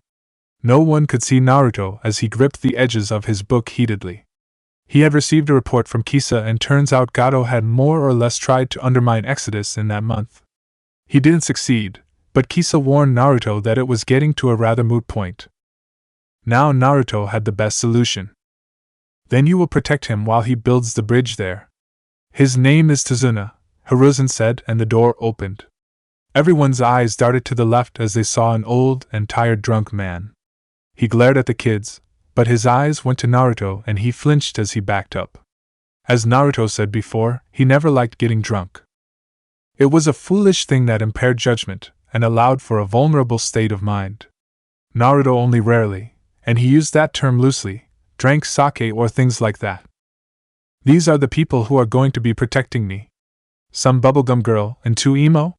No one could see Naruto as he gripped the edges of his book heatedly. He had received a report from Kisa, and turns out Gato had more or less tried to undermine Exodus in that month. He didn't succeed, but Kisa warned Naruto that it was getting to a rather moot point. Now Naruto had the best solution. Then you will protect him while he builds the bridge there. His name is Tazuna, Hiruzen said, and the door opened. Everyone's eyes darted to the left as they saw an old and tired drunk man. He glared at the kids, but his eyes went to Naruto and he flinched as he backed up. As Naruto said before, he never liked getting drunk. It was a foolish thing that impaired judgment and allowed for a vulnerable state of mind. Naruto only rarely, and he used that term loosely, drank sake or things like that. These are the people who are going to be protecting me. Some bubblegum girl and 2 emo?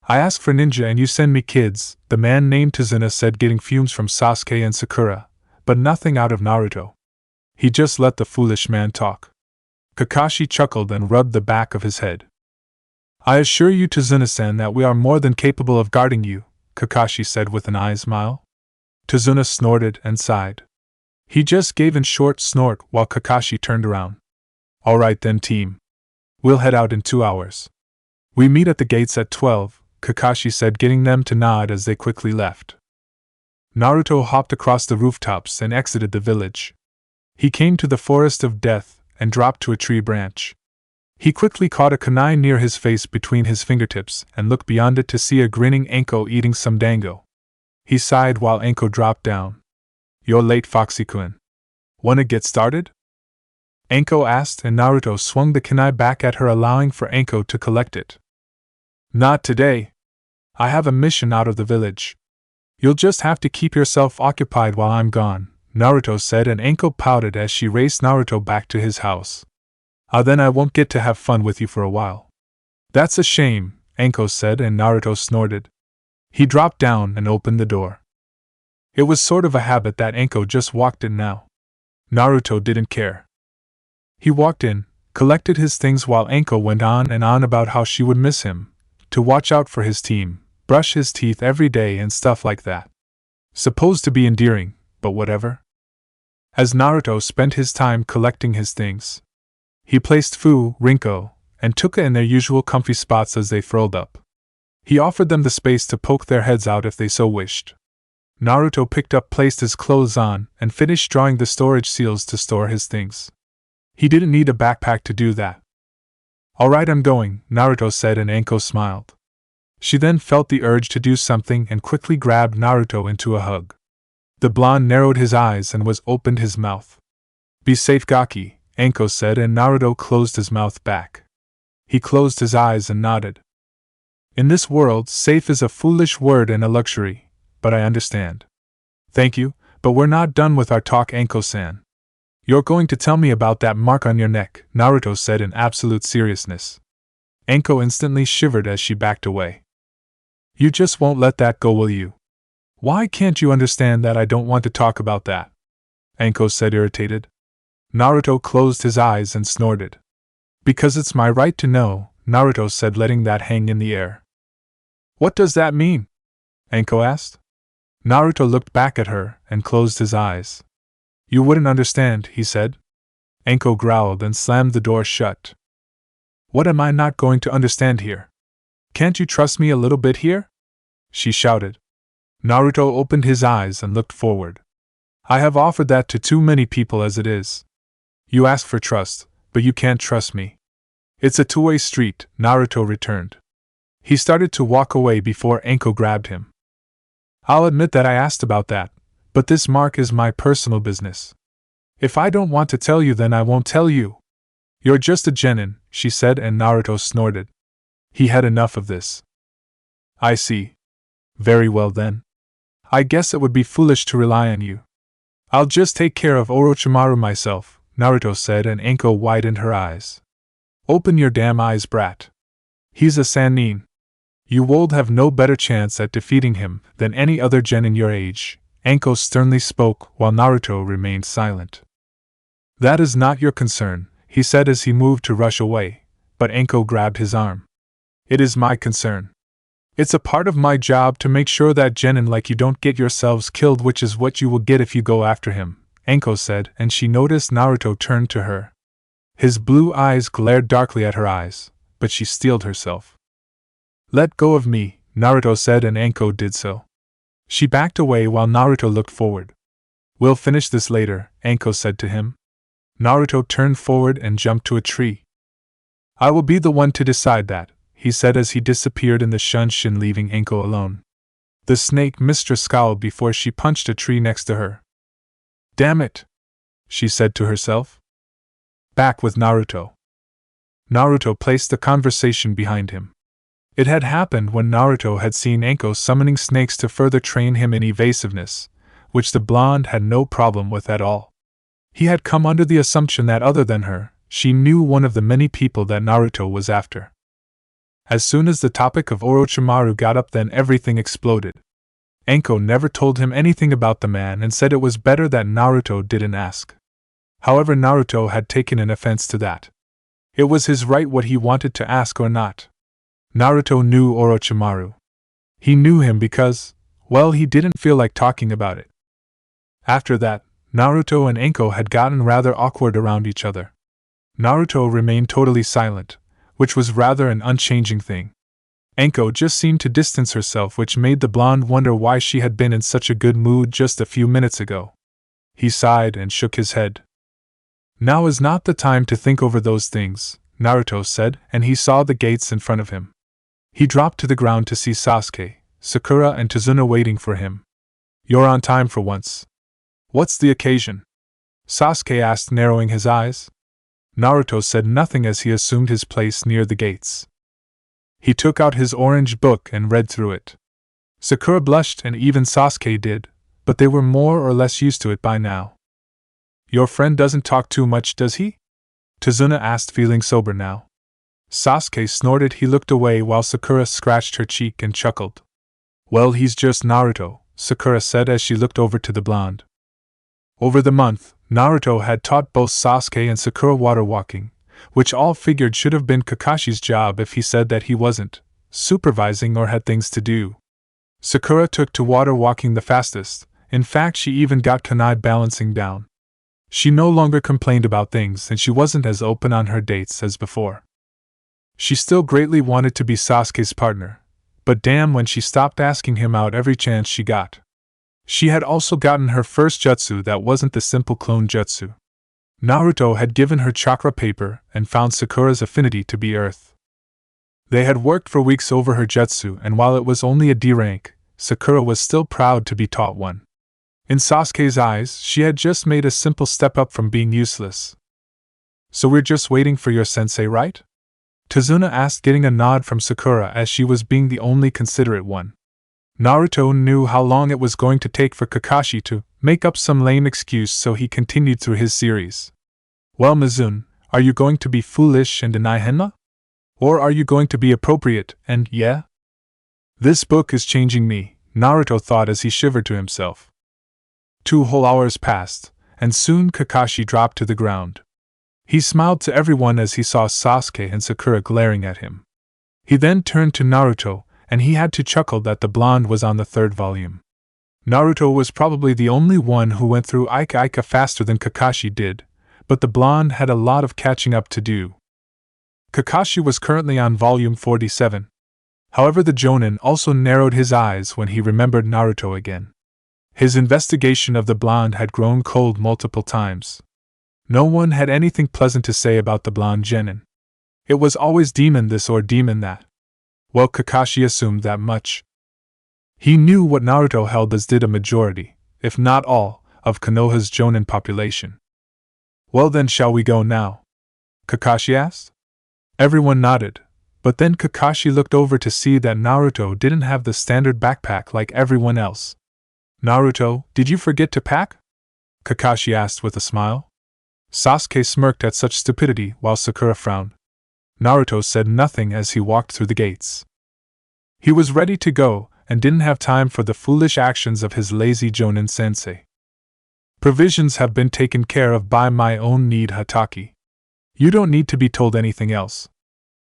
I ask for ninja and you send me kids, the man named Tazuna said, getting fumes from Sasuke and Sakura, but nothing out of Naruto. He just let the foolish man talk. Kakashi chuckled and rubbed the back of his head. I assure you, Tazuna-san, that we are more than capable of guarding you, Kakashi said with an eye smile. Tazuna snorted and sighed. He just gave a short snort while Kakashi turned around. All right then, team. We'll head out in 2 hours. We meet at the gates at 12, Kakashi said, getting them to nod as they quickly left. Naruto hopped across the rooftops and exited the village. He came to the forest of death and dropped to a tree branch. He quickly caught a kunai near his face between his fingertips and looked beyond it to see a grinning Anko eating some dango. He sighed while Anko dropped down. You're late, Foxy-kun. Wanna get started? Anko asked, and Naruto swung the kunai back at her, allowing for Anko to collect it. Not today. I have a mission out of the village. You'll just have to keep yourself occupied while I'm gone, Naruto said, and Anko pouted as she raced Naruto back to his house. Then I won't get to have fun with you for a while. That's a shame, Anko said, and Naruto snorted. He dropped down and opened the door. It was sort of a habit that Anko just walked in now. Naruto didn't care. He walked in, collected his things while Anko went on and on about how she would miss him, to watch out for his team, brush his teeth every day and stuff like that. Supposed to be endearing, but whatever. As Naruto spent his time collecting his things, he placed Fu, Rinko, and Tuka in their usual comfy spots as they furled up. He offered them the space to poke their heads out if they so wished. Naruto picked up, placed his clothes on, and finished drawing the storage seals to store his things. He didn't need a backpack to do that. Alright, I'm going, Naruto said, and Anko smiled. She then felt the urge to do something and quickly grabbed Naruto into a hug. The blonde narrowed his eyes and opened his mouth. Be safe, Gaki, Anko said, and Naruto closed his mouth back. He closed his eyes and nodded. In this world, safe is a foolish word and a luxury, but I understand. Thank you, but we're not done with our talk, Anko-san. You're going to tell me about that mark on your neck, Naruto said in absolute seriousness. Anko instantly shivered as she backed away. You just won't let that go, will you? Why can't you understand that I don't want to talk about that? Anko said, irritated. Naruto closed his eyes and snorted. Because it's my right to know, Naruto said, letting that hang in the air. What does that mean? Anko asked. Naruto looked back at her and closed his eyes. You wouldn't understand, he said. Anko growled and slammed the door shut. What am I not going to understand here? Can't you trust me a little bit here? She shouted. Naruto opened his eyes and looked forward. I have offered that to too many people as it is. You ask for trust, but you can't trust me. It's a two-way street, Naruto returned. He started to walk away before Anko grabbed him. I'll admit that I asked about that, but this mark is my personal business. If I don't want to tell you, then I won't tell you. You're just a genin, she said, and Naruto snorted. He had enough of this. I see. Very well then. I guess it would be foolish to rely on you. I'll just take care of Orochimaru myself, Naruto said, and Anko widened her eyes. Open your damn eyes, brat. He's a Sannin. You would have no better chance at defeating him than any other genin your age, Anko sternly spoke while Naruto remained silent. That is not your concern, he said as he moved to rush away, but Anko grabbed his arm. It is my concern. It's a part of my job to make sure that genin like you don't get yourselves killed, which is what you will get if you go after him, Anko said, and she noticed Naruto turned to her. His blue eyes glared darkly at her eyes, but she steeled herself. Let go of me, Naruto said, and Anko did so. She backed away while Naruto looked forward. We'll finish this later, Anko said to him. Naruto turned forward and jumped to a tree. I will be the one to decide that, he said as he disappeared in the Shunshin, leaving Anko alone. The snake mistress scowled before she punched a tree next to her. Damn it, she said to herself. Back with Naruto. Naruto placed the conversation behind him. It had happened when Naruto had seen Anko summoning snakes to further train him in evasiveness, which the blonde had no problem with at all. He had come under the assumption that other than her, she knew one of the many people that Naruto was after. As soon as the topic of Orochimaru got up, then everything exploded. Anko never told him anything about the man and said it was better that Naruto didn't ask. However, Naruto had taken an offense to that. It was his right what he wanted to ask or not. Naruto knew Orochimaru. He knew him because, well, he didn't feel like talking about it. After that, Naruto and Anko had gotten rather awkward around each other. Naruto remained totally silent, which was rather an unchanging thing. Anko just seemed to distance herself, which made the blonde wonder why she had been in such a good mood just a few minutes ago. He sighed and shook his head. Now is not the time to think over those things, Naruto said, and he saw the gates in front of him. He dropped to the ground to see Sasuke, Sakura and Tazuna waiting for him. You're on time for once. What's the occasion? Sasuke asked, narrowing his eyes. Naruto said nothing as he assumed his place near the gates. He took out his orange book and read through it. Sakura blushed and even Sasuke did, but they were more or less used to it by now. Your friend doesn't talk too much, does he? Tazuna asked, feeling sober now. Sasuke snorted. He looked away while Sakura scratched her cheek and chuckled. Well, he's just Naruto, Sakura said as she looked over to the blonde. Over the month, Naruto had taught both Sasuke and Sakura water walking, which all figured should have been Kakashi's job if he said that he wasn't supervising or had things to do. Sakura took to water walking the fastest. In fact, she even got kunai balancing down. She no longer complained about things, and she wasn't as open on her dates as before. She still greatly wanted to be Sasuke's partner, but damn when she stopped asking him out every chance she got. She had also gotten her first jutsu that wasn't the simple clone jutsu. Naruto had given her chakra paper and found Sakura's affinity to be earth. They had worked for weeks over her jutsu, and while it was only a D rank, Sakura was still proud to be taught one. In Sasuke's eyes, she had just made a simple step up from being useless. So we're just waiting for your sensei, right? Tazuna asked, getting a nod from Sakura as she was being the only considerate one. Naruto knew how long it was going to take for Kakashi to make up some lame excuse, so he continued through his series. Well, Mizune, are you going to be foolish and deny henna? Or are you going to be appropriate and, yeah? This book is changing me, Naruto thought as he shivered to himself. 2 whole hours passed, and soon Kakashi dropped to the ground. He smiled to everyone as he saw Sasuke and Sakura glaring at him. He then turned to Naruto, and he had to chuckle that the blonde was on the 3rd volume. Naruto was probably the only one who went through Ika faster than Kakashi did, but the blonde had a lot of catching up to do. Kakashi was currently on volume 47. However, the Jonin also narrowed his eyes when he remembered Naruto again. His investigation of the blonde had grown cold multiple times. No one had anything pleasant to say about the blonde genin. It was always demon this or demon that. Well, Kakashi assumed that much. He knew what Naruto held as did a majority, if not all, of Konoha's Jonin population. Well then, shall we go now? Kakashi asked. Everyone nodded, but then Kakashi looked over to see that Naruto didn't have the standard backpack like everyone else. Naruto, did you forget to pack? Kakashi asked with a smile. Sasuke smirked at such stupidity while Sakura frowned. Naruto said nothing as he walked through the gates. He was ready to go, and didn't have time for the foolish actions of his lazy Jonin sensei. Provisions have been taken care of by my own need, Hatake. You don't need to be told anything else.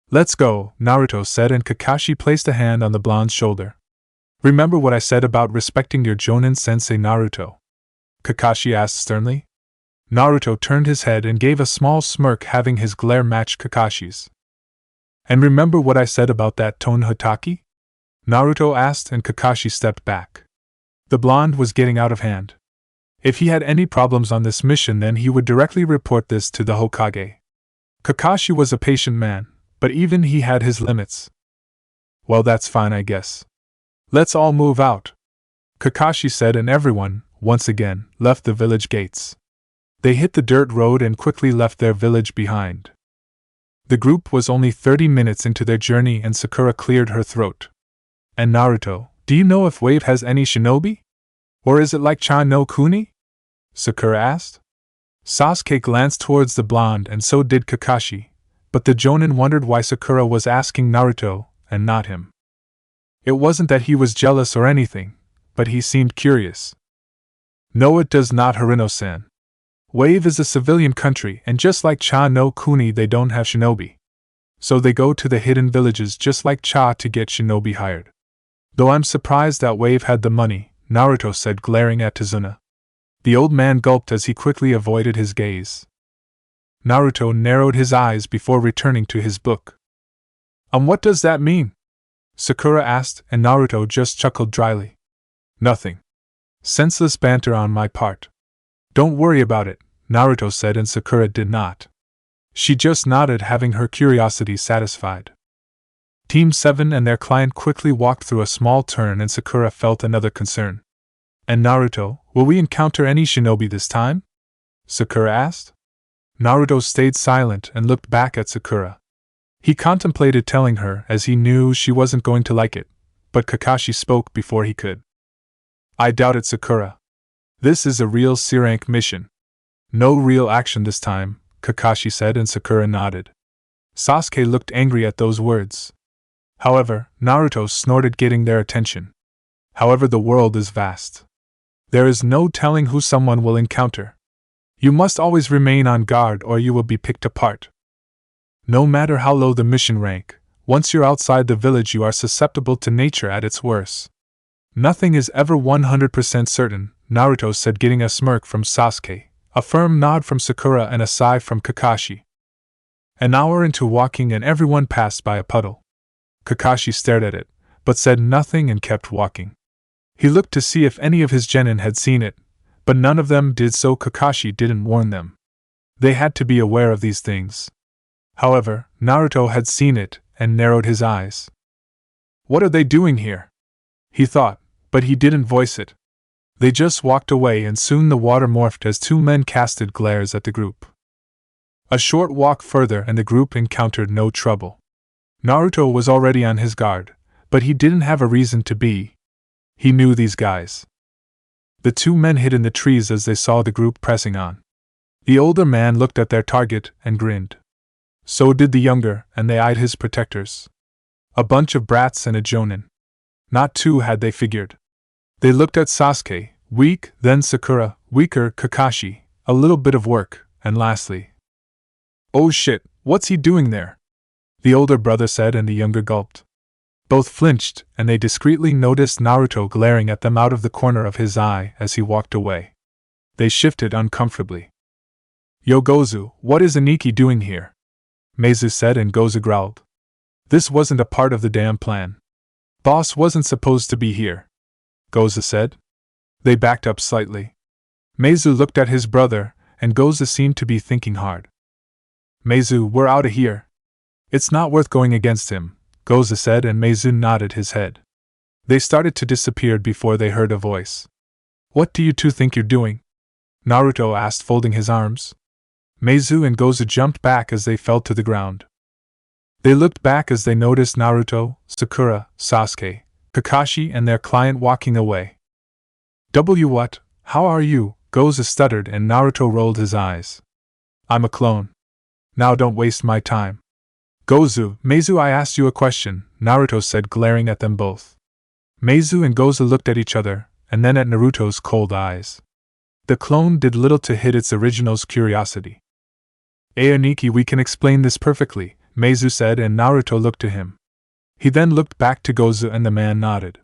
Let's go, Naruto said, and Kakashi placed a hand on the blonde's shoulder. Remember what I said about respecting your Jonin sensei, Naruto? Kakashi asked sternly. Naruto turned his head and gave a small smirk, having his glare match Kakashi's. And remember what I said about that tone, Hatake? Naruto asked, and Kakashi stepped back. The blonde was getting out of hand. If he had any problems on this mission, then he would directly report this to the Hokage. Kakashi was a patient man, but even he had his limits. Well, that's fine, I guess. Let's all move out, Kakashi said, and everyone, once again, left the village gates. They hit the dirt road and quickly left their village behind. The group was only 30 minutes into their journey and Sakura cleared her throat. And Naruto, do you know if Wave has any shinobi? Or is it like Chan no Kuni? Sakura asked. Sasuke glanced towards the blonde, and so did Kakashi, but the Jonin wondered why Sakura was asking Naruto, and not him. It wasn't that he was jealous or anything, but he seemed curious. No, it does not, Harino-san. Wave is a civilian country, and just like Cha no Kuni, they don't have shinobi. So they go to the hidden villages just like Cha to get shinobi hired. Though I'm surprised that Wave had the money, Naruto said, glaring at Tazuna. The old man gulped as he quickly avoided his gaze. Naruto narrowed his eyes before returning to his book. What does that mean? Sakura asked, and Naruto just chuckled dryly. Nothing. Senseless banter on my part. Don't worry about it, Naruto said, and Sakura did not. She just nodded, having her curiosity satisfied. Team 7 and their client quickly walked through a small turn, and Sakura felt another concern. And Naruto, will we encounter any shinobi this time? Sakura asked. Naruto stayed silent and looked back at Sakura. He contemplated telling her, as he knew she wasn't going to like it, but Kakashi spoke before he could. I doubt it, Sakura. This is a real C-rank mission. No real action this time, Kakashi said, and Sakura nodded. Sasuke looked angry at those words. However, Naruto snorted, getting their attention. However, the world is vast. There is no telling who someone will encounter. You must always remain on guard or you will be picked apart. No matter how low the mission rank, once you're outside the village you are susceptible to nature at its worst. Nothing is ever 100% certain, Naruto said, getting a smirk from Sasuke, a firm nod from Sakura, and a sigh from Kakashi. An hour into walking and everyone passed by a puddle. Kakashi stared at it, but said nothing and kept walking. He looked to see if any of his genin had seen it, but none of them did, so Kakashi didn't warn them. They had to be aware of these things. However, Naruto had seen it and narrowed his eyes. What are they doing here? He thought, but he didn't voice it. They just walked away, and soon the water morphed as two men casted glares at the group. A short walk further and the group encountered no trouble. Naruto was already on his guard, but he didn't have a reason to be. He knew these guys. The two men hid in the trees as they saw the group pressing on. The older man looked at their target and grinned. So did the younger, and they eyed his protectors. A bunch of brats and a jonin. Not two, had they figured. They looked at Sasuke, weak, then Sakura, weaker, Kakashi, a little bit of work, and lastly. Oh shit, what's he doing there? The older brother said, and the younger gulped. Both flinched, and they discreetly noticed Naruto glaring at them out of the corner of his eye as he walked away. They shifted uncomfortably. Yo Gozu, what is Aniki doing here? Meizu said, and Gozu growled. This wasn't a part of the damn plan. Boss wasn't supposed to be here, Gozu said. They backed up slightly. Meizu looked at his brother, and Gozu seemed to be thinking hard. Meizu, we're outta here. It's not worth going against him, Gozu said, and Meizu nodded his head. They started to disappear before they heard a voice. What do you two think you're doing? Naruto asked, folding his arms. Meizu and Gozu jumped back as they fell to the ground. They looked back as they noticed Naruto, Sakura, Sasuke, Kakashi, and their client walking away. What? How are you? Gozu stuttered, and Naruto rolled his eyes. I'm a clone. Now don't waste my time. Gozu, Meizu, I asked you a question, Naruto said, glaring at them both. Meizu and Gozu looked at each other, and then at Naruto's cold eyes. The clone did little to hit its original's curiosity. Aniki, we can explain this perfectly, Meizu said, and Naruto looked to him. He then looked back to Gozu, and the man nodded.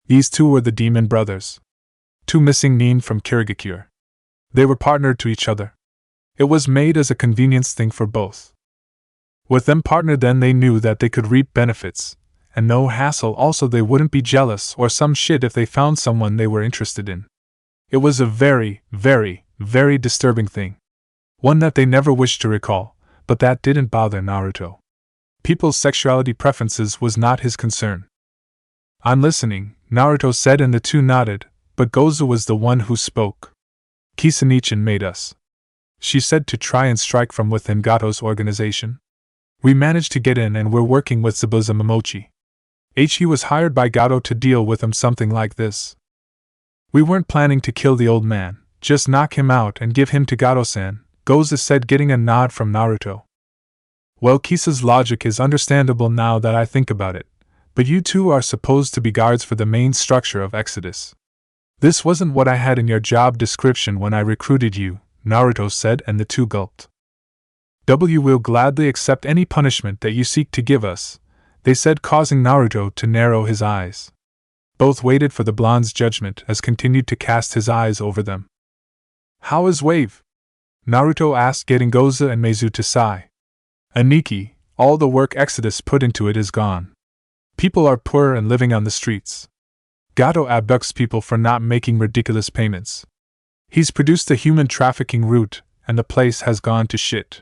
These two were the demon brothers. Two missing nin from KyuubiGoku. They were partnered to each other. It was made as a convenience thing for both. With them partnered, then they knew that they could reap benefits, and no hassle. Also, they wouldn't be jealous or some shit if they found someone they were interested in. It was a very, very, very disturbing thing. One that they never wished to recall, but that didn't bother Naruto. People's sexuality preferences was not his concern. I'm listening, Naruto said, and the two nodded, but Gozu was the one who spoke. Kisanichin made us. She said, to try and strike from within Gato's organization. We managed to get in, and we're working with Zabuza Momochi. He was hired by Gato to deal with him, something like this. We weren't planning to kill the old man, just knock him out and give him to Gato-san, Gozu said, getting a nod from Naruto. Well, Kisa's logic is understandable now that I think about it, but you two are supposed to be guards for the main structure of Exodus. This wasn't what I had in your job description when I recruited you, Naruto said, and the two gulped. "We will gladly accept any punishment that you seek to give us," they said, causing Naruto to narrow his eyes. Both waited for the blonde's judgment as continued to cast his eyes over them. "How is Wave?" Naruto asked, getting Goza and Meizu to sigh. "Aniki, all the work Exodus put into it is gone. People are poor and living on the streets. Gato abducts people for not making ridiculous payments. He's produced a human trafficking route, and the place has gone to shit.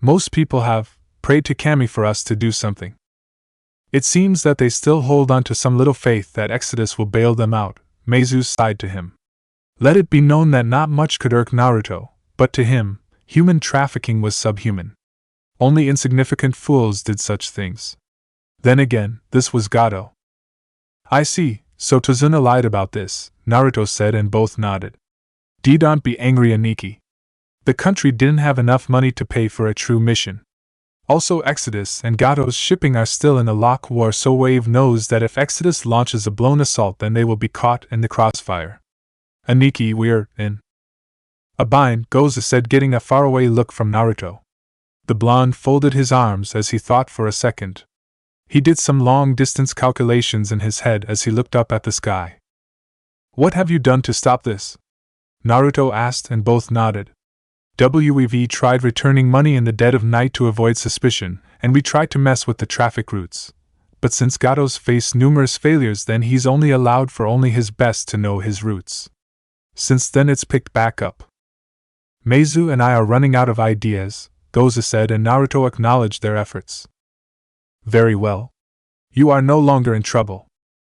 Most people have prayed to Kami for us to do something. It seems that they still hold on to some little faith that Exodus will bail them out," Meizu sighed to him. Let it be known that not much could irk Naruto, but to him, human trafficking was subhuman. Only insignificant fools did such things. Then again, this was Gato. "I see, so Tozuna lied about this," Naruto said, and both nodded. "Don't be angry, Aniki. The country didn't have enough money to pay for a true mission. Also, Exodus and Gato's shipping are still in a lock war, so Wave knows that if Exodus launches a blown assault, then they will be caught in the crossfire. Aniki, we're in a bind," Goza said, getting a faraway look from Naruto. The blonde folded his arms as he thought for a second. He did some long-distance calculations in his head as he looked up at the sky. "What have you done to stop this?" Naruto asked, and both nodded. "We've tried returning money in the dead of night to avoid suspicion, and we tried to mess with the traffic routes. But since Gato's faced numerous failures, then he's only allowed for only his best to know his routes. Since then it's picked back up. Meizu and I are running out of ideas," Goza said, and Naruto acknowledged their efforts. "Very well. You are no longer in trouble.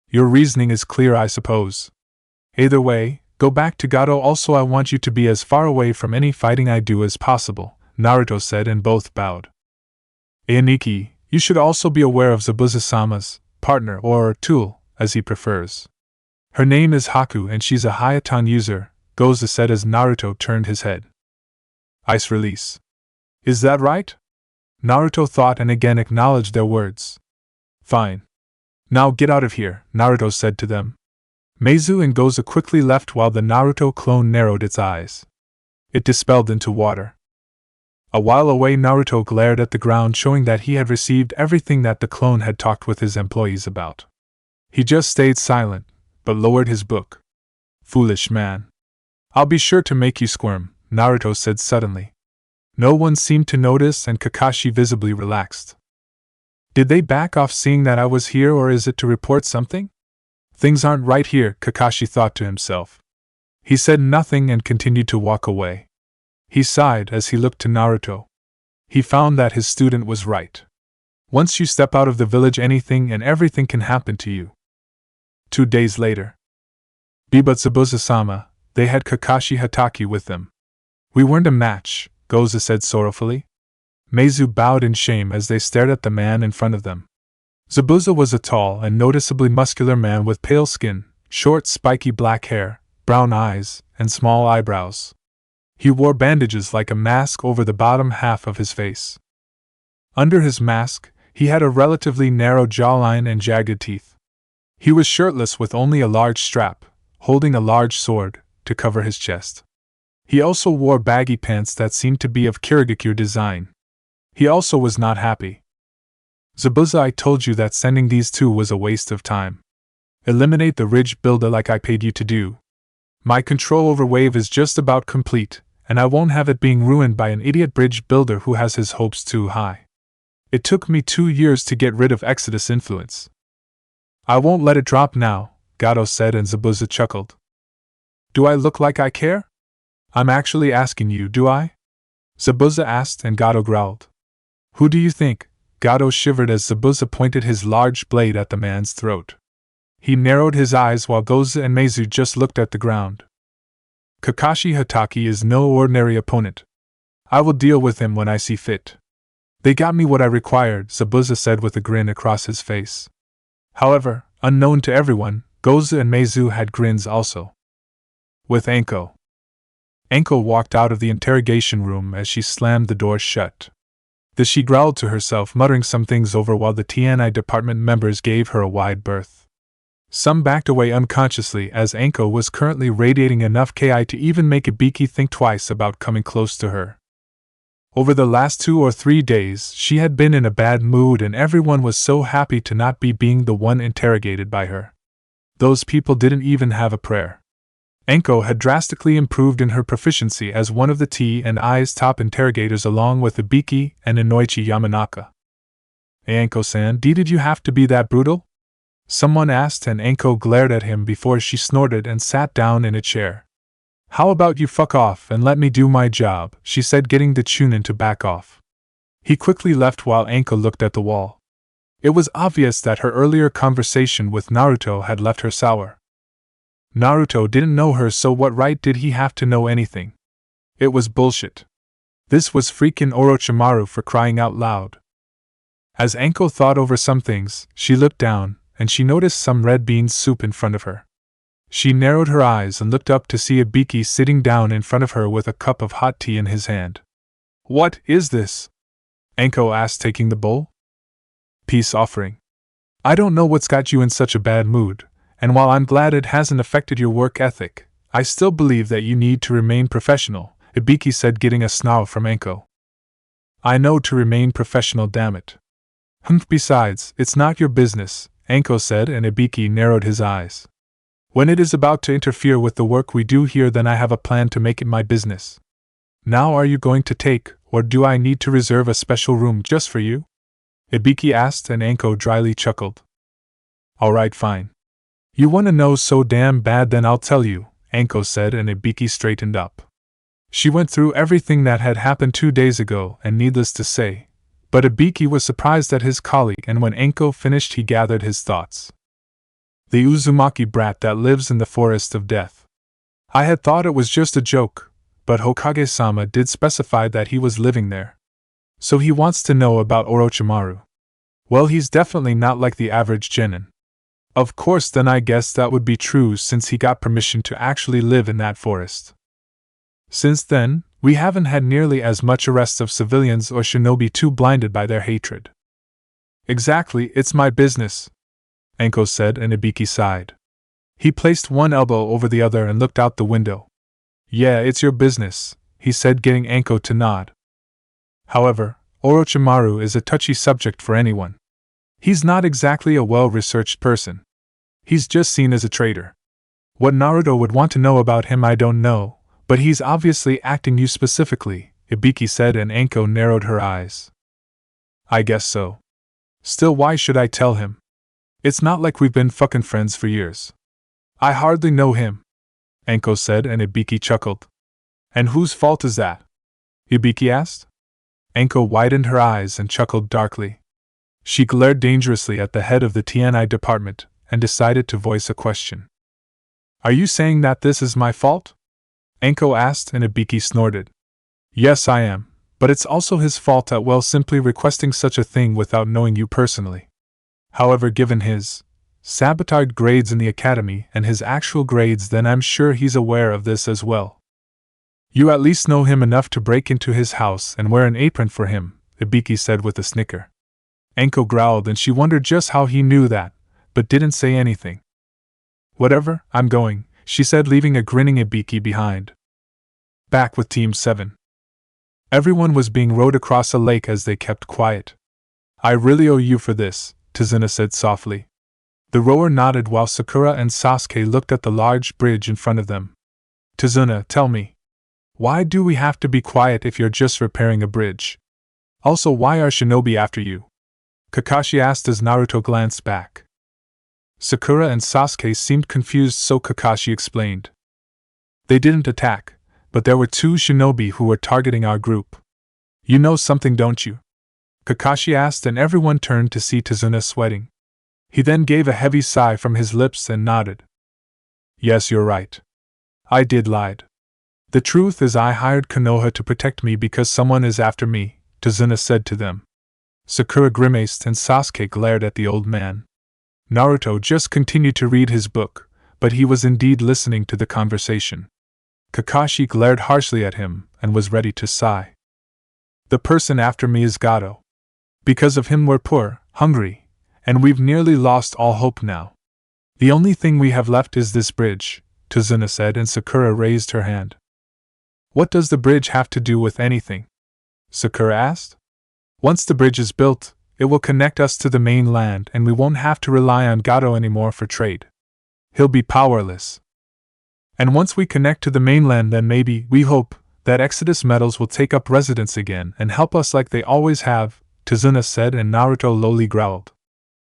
Your reasoning is clear, I suppose. Either way, go back to Gato. Also, I want you to be as far away from any fighting I do as possible," Naruto said, and both bowed. "Aniki, you should also be aware of Zabuza-sama's partner, or tool, as he prefers. Her name is Haku, and she's a Hayatan user," Goza said as Naruto turned his head. "Ice release. Is that right?" Naruto thought and again acknowledged their words. "Fine. Now get out of here," Naruto said to them. Meizu and Goza quickly left while the Naruto clone narrowed its eyes. It dispelled into water. A while away, Naruto glared at the ground, showing that he had received everything that the clone had talked with his employees about. He just stayed silent, but lowered his book. "Foolish man. I'll be sure to make you squirm," Naruto said suddenly. No one seemed to notice, and Kakashi visibly relaxed. "Did they back off seeing that I was here, or is it to report something? Things aren't right here," Kakashi thought to himself. He said nothing and continued to walk away. He sighed as he looked to Naruto. He found that his student was right. Once you step out of the village, anything and everything can happen to you. 2 days later. But Zabuza-sama, they had Kakashi Hatake with them. "We weren't a match," Goza said sorrowfully. Meizu bowed in shame as they stared at the man in front of them. Zabuza was a tall and noticeably muscular man with pale skin, short spiky black hair, brown eyes, and small eyebrows. He wore bandages like a mask over the bottom half of his face. Under his mask, he had a relatively narrow jawline and jagged teeth. He was shirtless with only a large strap, holding a large sword, to cover his chest. He also wore baggy pants that seemed to be of KyuubiGoku design. He also was not happy. "Zabuza, I told you that sending these two was a waste of time. Eliminate the ridge builder like I paid you to do. My control over Wave is just about complete, and I won't have it being ruined by an idiot bridge builder who has his hopes too high. It took me 2 years to get rid of Exodus influence. I won't let it drop now," Gato said, and Zabuza chuckled. "Do I look like I care? I'm actually asking you, do I?" Zabuza asked, and Gato growled. "Who do you think?" Gato shivered as Zabuza pointed his large blade at the man's throat. He narrowed his eyes while Goza and Meizu just looked at the ground. "Kakashi Hatake is no ordinary opponent. I will deal with him when I see fit. They got me what I required," Zabuza said with a grin across his face. However, unknown to everyone, Goza and Meizu had grins also. With Anko. Anko walked out of the interrogation room as she slammed the door shut. She growled to herself, muttering some things over while the TNI department members gave her a wide berth. Some backed away unconsciously as Anko was currently radiating enough Ki to even make Ibiki think twice about coming close to her. Over the last 2 or 3 days, she had been in a bad mood and everyone was so happy to not be being the one interrogated by her. Those people didn't even have a prayer. Anko had drastically improved in her proficiency as one of the T&I's top interrogators along with Ibiki and Kunoichi Yamanaka. "Hey Anko-san, did you have to be that brutal?" someone asked, and Anko glared at him before she snorted and sat down in a chair. "How about you fuck off and let me do my job," she said, getting the Chunin to back off. He quickly left while Anko looked at the wall. It was obvious that her earlier conversation with Naruto had left her sour. Naruto didn't know her, so what right did he have to know anything? It was bullshit. This was freaking Orochimaru, for crying out loud. As Anko thought over some things, she looked down, and she noticed some red bean soup in front of her. She narrowed her eyes and looked up to see Ibiki sitting down in front of her with a cup of hot tea in his hand. "What is this?" Anko asked, taking the bowl. "Peace offering. I don't know what's got you in such a bad mood, and while I'm glad it hasn't affected your work ethic, I still believe that you need to remain professional," Ibiki said, getting a snarl from Anko. "I know to remain professional, damn it." Besides, it's not your business," Anko said, and Ibiki narrowed his eyes. "When it is about to interfere with the work we do here, then I have a plan to make it my business. Now are you going to take, or do I need to reserve a special room just for you?" Ibiki asked, and Anko dryly chuckled. "Alright, fine. You want to know so damn bad, then I'll tell you," Anko said, and Ibiki straightened up. She went through everything that had happened 2 days ago, and needless to say, but Ibiki was surprised at his colleague, and when Anko finished he gathered his thoughts. "The Uzumaki brat that lives in the forest of death. I had thought it was just a joke, but Hokage-sama did specify that he was living there. So he wants to know about Orochimaru. Well, he's definitely not like the average genin. Of course, then I guess that would be true since he got permission to actually live in that forest. Since then, we haven't had nearly as much arrests of civilians or shinobi too blinded by their hatred." "Exactly, it's my business," Anko said, and Ibiki sighed. He placed one elbow over the other and looked out the window. "Yeah, it's your business," he said, getting Anko to nod. "However, Orochimaru is a touchy subject for anyone. He's not exactly a well-researched person. He's just seen as a traitor. What Naruto would want to know about him I don't know, but he's obviously acting you specifically," Ibiki said, and Anko narrowed her eyes. "I guess so. Still, why should I tell him? It's not like we've been fucking friends for years. I hardly know him," Anko said, and Ibiki chuckled. "And whose fault is that?" Ibiki asked. Anko widened her eyes and chuckled darkly. She glared dangerously at the head of the TNI department and decided to voice a question. "Are you saying that this is my fault?" Anko asked, and Ibiki snorted. "Yes, I am, but it's also his fault at simply requesting such a thing without knowing you personally. However, given his sabotaged grades in the academy and his actual grades, then I'm sure he's aware of this as well. You at least know him enough to break into his house and wear an apron for him," Ibiki said with a snicker. Anko growled, and she wondered just how he knew that, but didn't say anything. "Whatever, I'm going," she said, leaving a grinning Ibiki behind. Back with Team 7. Everyone was being rowed across a lake as they kept quiet. "I really owe you for this," Tazuna said softly. The rower nodded while Sakura and Sasuke looked at the large bridge in front of them. "Tazuna, tell me. Why do we have to be quiet if you're just repairing a bridge? Also, why are shinobi after you?" Kakashi asked as Naruto glanced back. Sakura and Sasuke seemed confused, so Kakashi explained. "They didn't attack, but there were 2 shinobi who were targeting our group. You know something, don't you?" Kakashi asked, and everyone turned to see Tazuna sweating. He then gave a heavy sigh from his lips and nodded. "Yes, you're right. I did lied. The truth is I hired Konoha to protect me because someone is after me," Tazuna said to them. Sakura grimaced and Sasuke glared at the old man. Naruto just continued to read his book, but he was indeed listening to the conversation. Kakashi glared harshly at him and was ready to sigh. The person after me is Gato. Because of him we're poor, hungry, and we've nearly lost all hope now. The only thing we have left is this bridge, Tazuna said, and Sakura raised her hand. What does the bridge have to do with anything? Sakura asked. Once the bridge is built, it will connect us to the mainland and we won't have to rely on Gato anymore for trade. He'll be powerless. And once we connect to the mainland, then maybe, we hope, that Exodus metals will take up residence again and help us like they always have, Tazuna said, and Naruto lowly growled.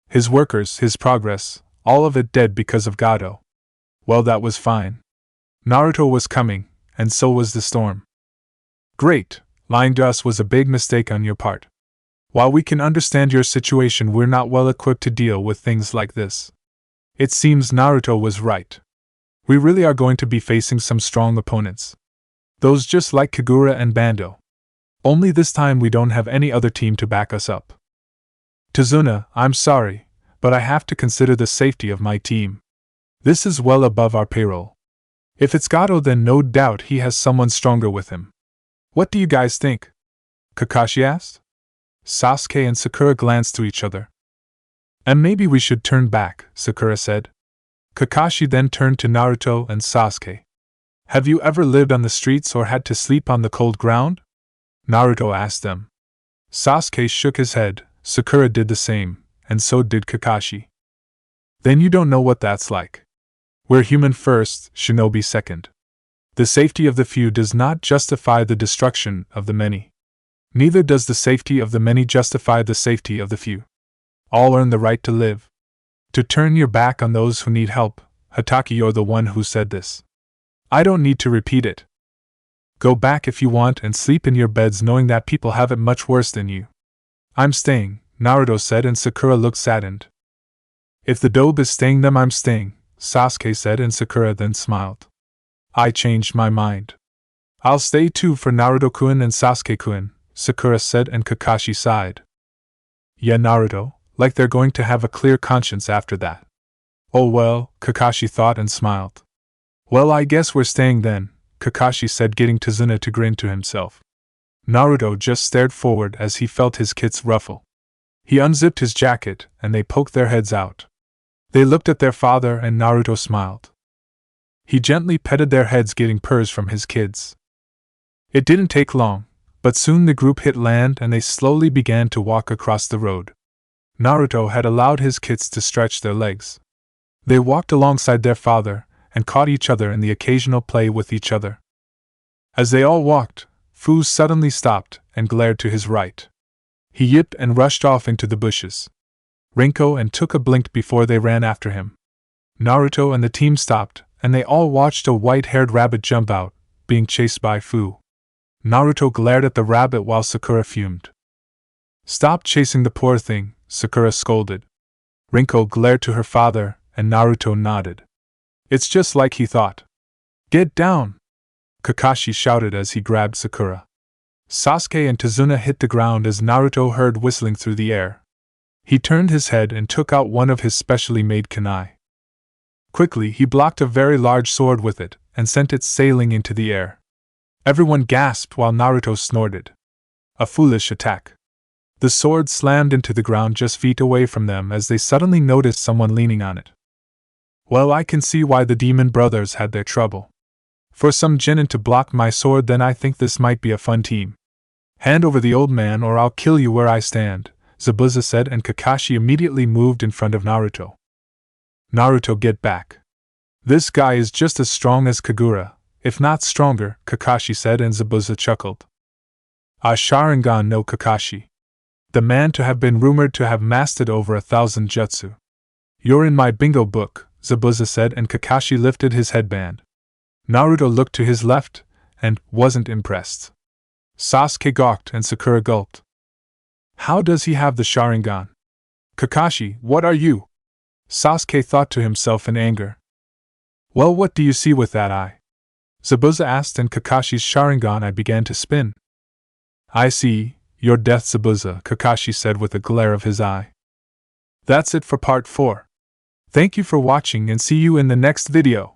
His workers, his progress, all of it dead because of Gato. Well, that was fine. Naruto was coming, and so was the storm. Great, lying to us was a big mistake on your part. While we can understand your situation, we're not well equipped to deal with things like this. It seems Naruto was right. We really are going to be facing some strong opponents. Those just like Kagura and Bando. Only this time we don't have any other team to back us up. Tazuna, I'm sorry, but I have to consider the safety of my team. This is well above our payroll. If it's Gato, then no doubt he has someone stronger with him. What do you guys think? Kakashi asked. Sasuke and Sakura glanced to each other. And maybe we should turn back, Sakura said. Kakashi then turned to Naruto and Sasuke. Have you ever lived on the streets or had to sleep on the cold ground? Naruto asked them. Sasuke shook his head, Sakura did the same, and so did Kakashi. Then you don't know what that's like. We're human first, shinobi second. The safety of the few does not justify the destruction of the many. Neither does the safety of the many justify the safety of the few. All earn the right to live. To turn your back on those who need help. Hatake, you're the one who said this. I don't need to repeat it. Go back if you want and sleep in your beds knowing that people have it much worse than you. I'm staying, Naruto said, and Sakura looked saddened. If the dobe is staying, then I'm staying, Sasuke said, and Sakura then smiled. I changed my mind. I'll stay too for Naruto-kun and Sasuke-kun, Sakura said, and Kakashi sighed. Yeah, Naruto, like they're going to have a clear conscience after that. Oh well, Kakashi thought and smiled. Well, I guess we're staying then, Kakashi said, getting Tazuna to grin to himself. Naruto just stared forward as he felt his kits ruffle. He unzipped his jacket, and they poked their heads out. They looked at their father, and Naruto smiled. He gently petted their heads, getting purrs from his kids. It didn't take long, but soon the group hit land and they slowly began to walk across the road. Naruto had allowed his kits to stretch their legs. They walked alongside their father, and caught each other in the occasional play with each other. As they all walked, Fu suddenly stopped and glared to his right. He yipped and rushed off into the bushes. Rinko and Tuka blinked before they ran after him. Naruto and the team stopped, and they all watched a white-haired rabbit jump out, being chased by Fu. Naruto glared at the rabbit while Sakura fumed. Stop chasing the poor thing, Sakura scolded. Rinko glared to her father, and Naruto nodded. It's just like he thought. Get down! Kakashi shouted as he grabbed Sakura. Sasuke and Tazuna hit the ground as Naruto heard whistling through the air. He turned his head and took out one of his specially made kunai. Quickly he blocked a very large sword with it, and sent it sailing into the air. Everyone gasped while Naruto snorted. A foolish attack. The sword slammed into the ground just feet away from them as they suddenly noticed someone leaning on it. Well, I can see why the demon brothers had their trouble. For some genin to block my sword, then I think this might be a fun team. Hand over the old man or I'll kill you where I stand, Zabuza said, and Kakashi immediately moved in front of Naruto. Naruto, get back. This guy is just as strong as Kagura, if not stronger, Kakashi said, and Zabuza chuckled. A Sharingan no Kakashi. The man to have been rumored to have mastered over 1,000 jutsu. You're in my bingo book, Zabuza said, and Kakashi lifted his headband. Naruto looked to his left, and wasn't impressed. Sasuke gawked and Sakura gulped. How does he have the Sharingan? Kakashi, what are you? Sasuke thought to himself in anger. Well, what do you see with that eye? Zabuza asked, and Kakashi's Sharingan eye began to spin. I see, your death, Zabuza, Kakashi said with a glare of his eye. That's it for part 4. Thank you for watching and see you in the next video.